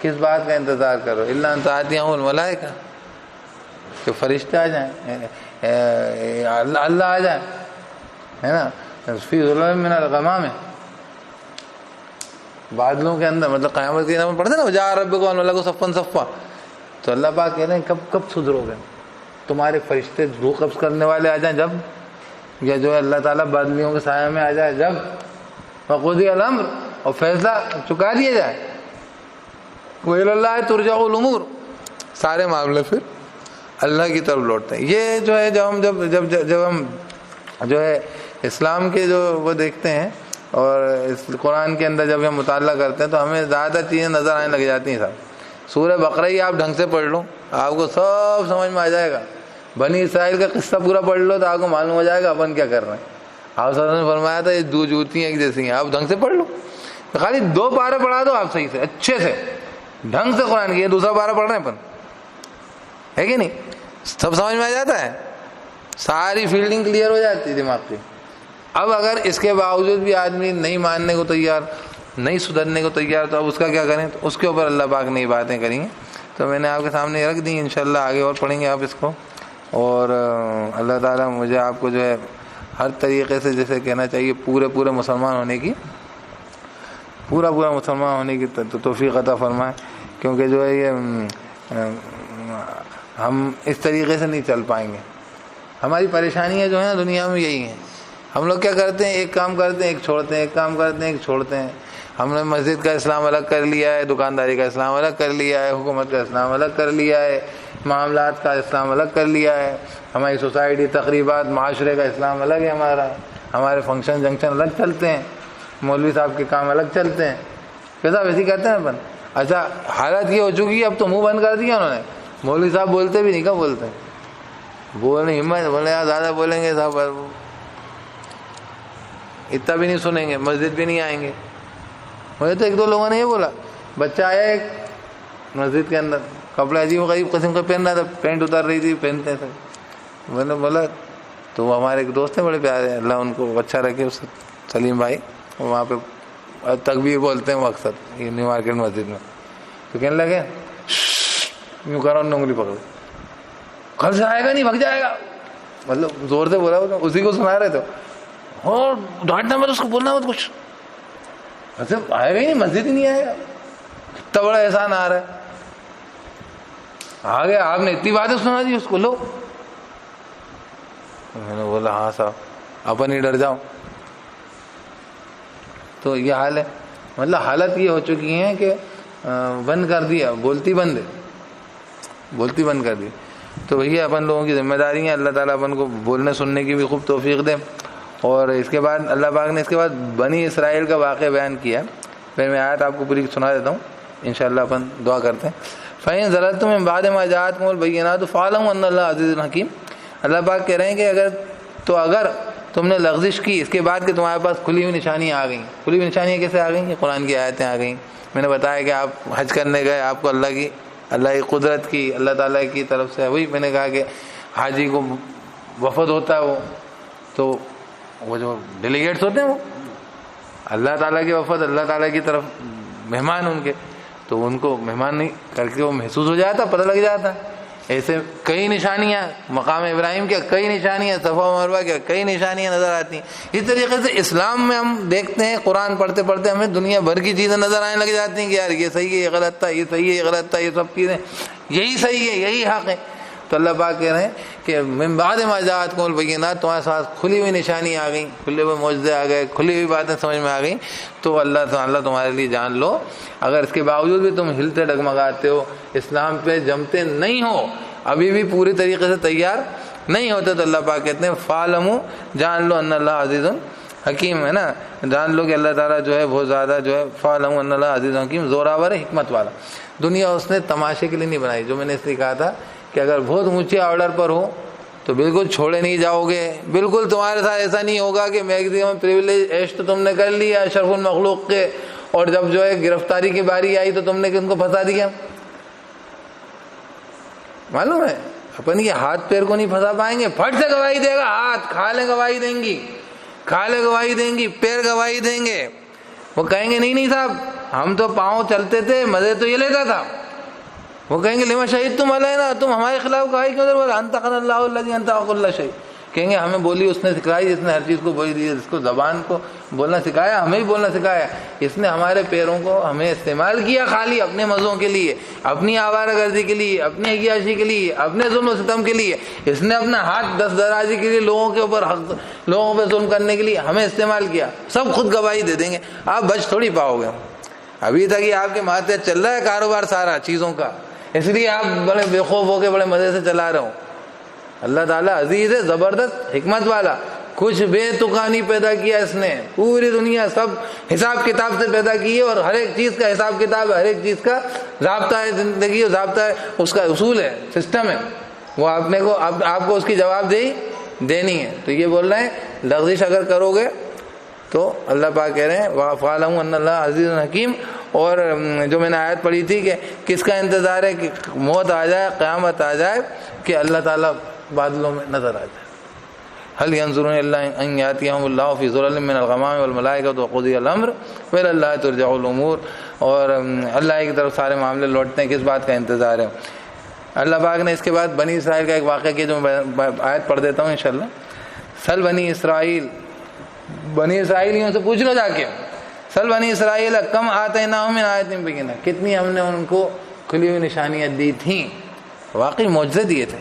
کس بات کا انتظار کرو، الا ان تأتيهم الملائکہ، کہ فرشتے آ جائیں، اللہ آ جائے، ہے نا، فی ظلال من الغمام، بادلوں کے اندر، مطلب قیامت کے نام پڑھتے نا جاء ربک والملک صفا صفا، تو اللہ پاک کہہ رہے ہیں کب سدھرو گے، تمہارے فرشتے روح قبض کرنے والے آ جائیں جب، یا جو ہے اللہ تعالیٰ بادلیوں کے سائے میں آ جائے جب، وقضی الامر، اور فیصلہ چکا دیا جائے، وَإِلَى اللَّهِ تُرْجَعُ الْأُمُورُ، سارے معاملے پھر اللہ کی طرف لوٹتے ہیں. یہ جو ہے جب ہم جو ہے اسلام کے جو وہ دیکھتے ہیں اور اس قرآن کے اندر جب ہم مطالعہ کرتے ہیں تو ہمیں زیادہ چیزیں نظر آنے لگ جاتی ہیں. صاحب سورہ بقرہ ہی آپ ڈھنگ سے پڑھ لو آپ کو سب سمجھ میں آ جائے گا. بنی اسرائیل کا قصہ پورا پڑھ لو تو آپ کو معلوم ہو جائے گا اپن کیا کر رہے ہیں. آپ صلی اللہ علیہ وسلم نے فرمایا تھا یہ دو جوتیاں ایک جیسی ہیں، آپ ڈھنگ سے پڑھ لو. خالی 2 پارے پڑھا دو آپ صحیح سے اچھے سے ڈھنگ سے قرآن کی. یہ دوسرا پارا پڑھ رہے ہیں اپن، ہے کہ نہیں؟ سب سمجھ میں آ جاتا ہے، ساری فیلڈنگ کلیئر ہو جاتی ہے دماغ کی. اب اگر اس کے باوجود بھی آدمی نہیں ماننے کو تیار، نہیں سدھرنے کو تیار، تو اب اس کا کیا کریں؟ تو اس کے اوپر اللہ پاک نے یہ باتیں کری ہیں تو میں نے آپ کے سامنے رکھ دی. انشاءاللہ آگے اور پڑھیں گے آپ اس کو. اور اللہ تعالیٰ مجھے آپ کو جو ہے ہر طریقے سے جیسے کہنا چاہیے پورے مسلمان ہونے کی، پورا مسلمان ہونے کی توفیق عطا فرمائے. کیونکہ جو ہے یہ ہم اس طریقے سے نہیں چل پائیں گے. ہماری پریشانیاں جو ہیں نا دنیا میں یہی ہیں. ہم لوگ کیا کرتے ہیں؟ ایک کام کرتے ہیں ایک چھوڑتے ہیں، ایک کام کرتے ہیں ایک چھوڑتے ہیں. ہم نے مسجد کا اسلام الگ کر لیا ہے، دکانداری کا اسلام الگ کر لیا ہے، حکومت کا اسلام الگ کر لیا ہے، معاملات کا اسلام الگ کر لیا ہے. ہماری سوسائٹی، تقریبات، معاشرے کا اسلام الگ ہے ہمارا. ہمارے فنکشن جنکشن الگ چلتے ہیں، مولوی صاحب کے کام الگ چلتے ہیں. کیسا ویسے کرتے ہیں اپن. اچھا حالت یہ ہو چکی ہے اب تو منہ بند کر دیا انہوں نے. مولوی صاحب بولتے بھی نہیں، کب بولتے ہیں؟ بولنے ہمت، بولے یار زیادہ بولیں گے صاحب اتنا بھی نہیں سنیں گے، مسجد بھی نہیں آئیں گے. مجھے تو 1-2 لوگوں نے یہ بولا، بچہ آیا ایک مسجد کے اندر، کپڑے عجیب و غریب قسم کا پہن رہا تھا، پینٹ اتار رہی تھی پہنتے تھے. میں نے بولا تو وہ ہمارے ایک دوست ہیں بڑے پیارے ہیں، اللہ ان کو اچھا رکھے، سلیم بھائی، وہاں پہ تکبیر بولتے ہیں وہ اکثر یہ نیو مارکیٹ مسجد میں. تو کہنے لگے یوں کرو، انگلی پکڑو، گھر سے آئے گا نہیں بھگ جائے گا. مطلب زور سے بولا، اسی کو سنا رہے تھے. اور ڈانٹنا مت، اس کو بولنا مت کچھ. ایسے آئے گا ہی نہیں، مسجد ہی نہیں آئے گا. اتنا بڑا احسان آ رہا ہے. آگے آپ نے اتنی باتیں سنا دی اس کو. لو میں نے بولا ہاں صاحب اپن ہی ڈر جاؤ. تو یہ حال ہے. مطلب حالت یہ ہو چکی ہے کہ بند کر دیا، بولتی بند کر دی. تو بھیا اپن لوگوں کی ذمہ داری ہے. اللہ تعالیٰ اپن کو بولنے سننے کی بھی خوب توفیق دے. اور اس کے بعد اللہ پاک نے اس کے بعد بنی اسرائیل کا واقعہ بیان کیا. پھر میں آیت آپ کو پوری سنا دیتا ہوں، انشاءاللہ اپن دعا کرتے ہیں. فَإِن زَلَلْتُم مِّن بَعْدِ مَا جَاءَتْكُمُ الْبَيِّنَاتُ فَاعْلَمُوا أَنَّ اللَّهَ عَزِيزٌ حَكِيمٌ. اللہ پاک کہہ رہے ہیں کہ اگر تم نے لغزش کی اس کے بعد کہ تمہارے پاس کھلی ہوئی نشانیاں آ گئیں. کھلی ہوئی نشانیاں کیسے آ گئیں؟ یہ قرآن کی آیتیں آ گئیں. میں نے بتایا کہ آپ حج کرنے گئے، آپ کو اللہ کی قدرت کی، اللہ تعالیٰ کی طرف سے وہی میں نے کہا کہ حاجی کو وفد ہوتا ہے، وہ تو وہ جو ڈیلیگیٹس ہوتے ہیں وہ اللہ تعالیٰ کے وفد، اللہ تعالیٰ کی طرف مہمان ان کے، تو ان کو مہمان نہیں کر کے وہ محسوس ہو جاتا، پتہ لگ جاتا. ایسے کئی نشانیاں مقام ابراہیم کے، کئی نشانیاں صفا و مروہ کے، کئی نشانیاں نظر آتی ہیں. اس طریقے سے اسلام میں ہم دیکھتے ہیں قرآن پڑھتے پڑھتے ہمیں دنیا بھر کی چیزیں نظر آنے لگ جاتی ہیں کہ یار یہ صحیح ہے، یہ غلط تھا، یہ صحیح ہے، یہ غلط تھا، یہ سب چیزیں یہی صحیح ہے، یہی حق ہے. تو اللہ پاک کہہ رہے ہیں کہ من بعد ما جاءتکم البینات، تمہارے ساتھ کھلی ہوئی نشانی آ گئی، کھلے ہوئے معجزے آ گئے، کھلی ہوئی باتیں سمجھ میں آ گئیں. تو اللہ تمہارے لیے جان لو، اگر اس کے باوجود بھی تم ہلتے ڈگمگاتے ہو، اسلام پہ جمتے نہیں ہو، ابھی بھی پوری طریقے سے تیار نہیں ہوتے، تو اللہ پاک کہتے ہیں فَاعْلَمُوا، جان لو ان اللہ عزیز حکیم ہے نا، جان لو کہ اللہ تعالیٰ جو ہے بہت زیادہ جو ہے فَاعْلَمُوا ان اللہ عزیز حکیم، زوراور ہے، حکمت والا. دنیا اس نے تماشے کے لیے نہیں بنائی. جو میں نے اس لیے کہا تھا کہ اگر بہت اونچے آرڈر پر ہو تو بالکل چھوڑے نہیں جاؤ گے. بالکل تمہارے ساتھ ایسا نہیں ہوگا کہ میگزیم پریویلیج عیش تو تم نے کر لیا اشرف المخلوق کے، اور جب جو ہے گرفتاری کی باری آئی تو تم نے ان کو پھنسا دیا. معلوم ہے اپن یہ ہاتھ پیر کو نہیں پھنسا پائیں گے. پھٹ سے گواہی دے گا ہاتھ، کھالیں گواہی دیں گی، کھالیں گواہی دیں گی، پیر گواہی دیں گے. وہ کہیں گے نہیں صاحب ہم تو پاؤں چلتے تھے، مزے تو یہ لیتا تھا. وہ کہیں گے لما شہدتم علینا، تم ہمارے خلاف گواہی کیوں دے رہے؟ انطقنا اللہ الذی انطق کل شیء. کہیں گے ہمیں بولی اس نے سکھائی، جس نے ہر چیز کو بولی دی، جس کو زبان کو بولنا سکھایا، ہمیں ہی بولنا سکھایا. اس نے ہمارے پیروں کو ہمیں استعمال کیا خالی اپنے مزوں کے لیے، اپنی آوارہ گردی کے لیے، اپنی عیاشی کے لیے، اپنے ظلم و ستم کے لیے. اس نے اپنا ہاتھ دست درازی کے لیے، لوگوں کے اوپر لوگوں پہ ظلم کرنے کے لیے ہمیں استعمال کیا. سب خود گواہی دے دیں گے، آپ بچ تھوڑی پاؤ گے. ابھی تک یہ آپ کے ماتحت چل رہا ہے کاروبار سارا چیزوں کا، اس لیے آپ بڑے بے خوف ہو کے بڑے مزے سے چلا رہے ہو۔ اللہ تعالیٰ عزیز ہے، زبردست حکمت والا، کچھ بے تکا نہیں پیدا کیا اس نے، پوری دنیا سب حساب کتاب سے پیدا کی ہے، اور ہر ایک چیز کا حساب کتاب ہے، ہر ایک چیز کا ضابطہ ہے، زندگی اور ضابطہ ہے، اس کا اصول ہے، سسٹم ہے، وہ آپ کو اس کی جواب دینی ہے۔ تو یہ بول رہے ہیں لغزش اگر کرو گے تو اللہ پاک کہہ رہے ہیں وَفَعَلَمُ أَنَّ اللَّهَ عَزِيزٌ حَكِيمٌ۔ اور جو میں نے آیت پڑھی تھی کہ کس کا انتظار ہے کہ موت آ جائے، قیامت آ جائے، کہ اللہ تعالیٰ بادلوں میں نظر آ جائے۔ هل ينظرون الا ان ياتيهم الله في ظلل من الغمام والملائكه وقضي الامر والى الله ترجع الامور۔ اور اللہ کی طرف سارے معاملے لوٹتے ہیں، کس بات کا انتظار ہے؟ اللہ پاک نے اس کے بعد بنی اسرائیل کا ایک واقعہ کیا جو میں آیت پڑھ دیتا ہوں انشاءاللہ۔ سل بنی اسرائیل، بنی اسرائیلیوں سے پوچھ لو جا کے، سل بنی اسرائیل کم آتیناہم من آیۃ بینہ، کتنی ہم نے ان کو کھلی ہوئی نشانیاں دی تھیں، واقعی معجزے دیے تھے،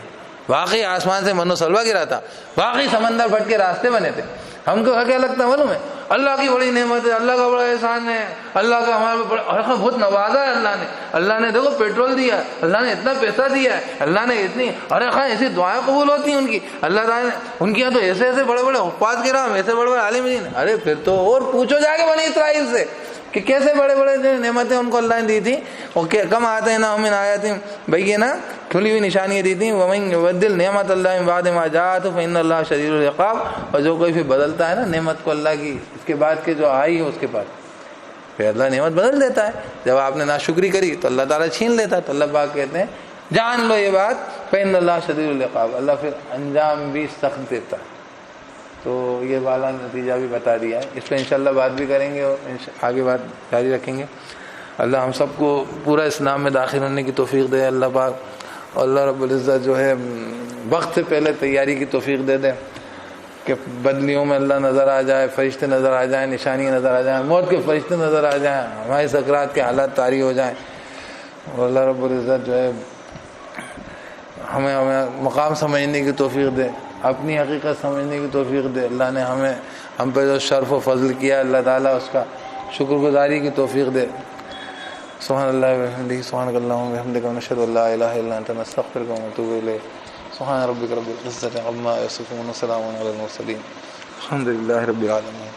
واقعی آسمان سے من و سلوہ گرا تھا، واقعی سمندر پھٹ کے راستے بنے تھے۔ ہم کو کیا لگتا ہے معلوم ہے؟ اللہ کی بڑی نعمت ہے، اللہ کا بڑا احسان ہے، اللہ کا ہمارے بہت نوازا ہے اللہ نے دیکھو پیٹرول دیا، اللہ نے اتنا پیسہ دیا ہے، اللہ نے اتنی، ارے خواہ ایسی دعائیں قبول ہوتی ہیں ان کی، اللہ تعالیٰ نے ان کے یہاں تو ایسے ایسے بڑے بڑے حفاظ کرام، ایسے بڑے بڑے عالم دین۔ ارے پھر تو اور پوچھو جا کے بنی اسرائیل سے کہ کیسے بڑے بڑے نعمتیں ان کو اللہ نے دی تھی، اور کم آتیناہم من آیات بینہ، کھلی ہوئی نشانیاں دی تھیں۔ وَمَن يُبَدِّلْ نِعْمَتَ اللَّهِ مِن بَعْدِ مَا جَاءَتْهُ فَإِنَّ اللَّهَ شَدِيدُ الْعِقَابِ۔ اور جو کوئی بھی بدلتا ہے نا نعمت کو اللہ کی، اس کے بعد کے جو آئی ہے اس کے بعد پھر اللہ نعمت بدل دیتا ہے۔ جب آپ نے ناشکری کری تو اللہ تعالیٰ چھین لیتا ہے۔ تو اللہ پاک کہتے ہیں جان لو یہ بات، فَإِنَّ اللَّهَ شَدِيدُ الْعِقَابِ، اللہ پھر انجام بھی سخت دیتا ہے۔ تو یہ والا نتیجہ بھی بتا دیا ہے، اس پہ انشاءاللہ بات بھی کریں گے اور آگے بات جاری رکھیں گے۔ اللہ ہم سب کو پورا اسلام میں داخل ہونے کی توفیق دے اللہ پاک، اور اللہ رب العزت جو ہے وقت سے پہلے تیاری کی توفیق دے دے کہ بدلیوں میں اللہ نظر آ جائے، فرشتے نظر آ جائیں، نشانیاں نظر آ جائیں، موت کے فرشتے نظر آ جائیں، ہمارے سکرات کے حالات طاری ہو جائیں، اور اللہ رب العزت جو ہے ہمیں مقام سمجھنے کی توفیق دے، اپنی حقیقت سمجھنے کی توفیق دے۔ اللہ نے ہم پہ جو شرف و فضل کیا اللہ تعالیٰ اس کا شکر گزاری کی توفیق دے۔ سبحان اللہ وبحمدہ، سبحانک اللہم وبحمدک، ونشہد ان لا الہ الا انت، نستغفرک ونتوب الیک۔ سبحان ربک رب العزۃ عما یصفون، وسلام علی المرسلین، الحمد للہ رب العالمین۔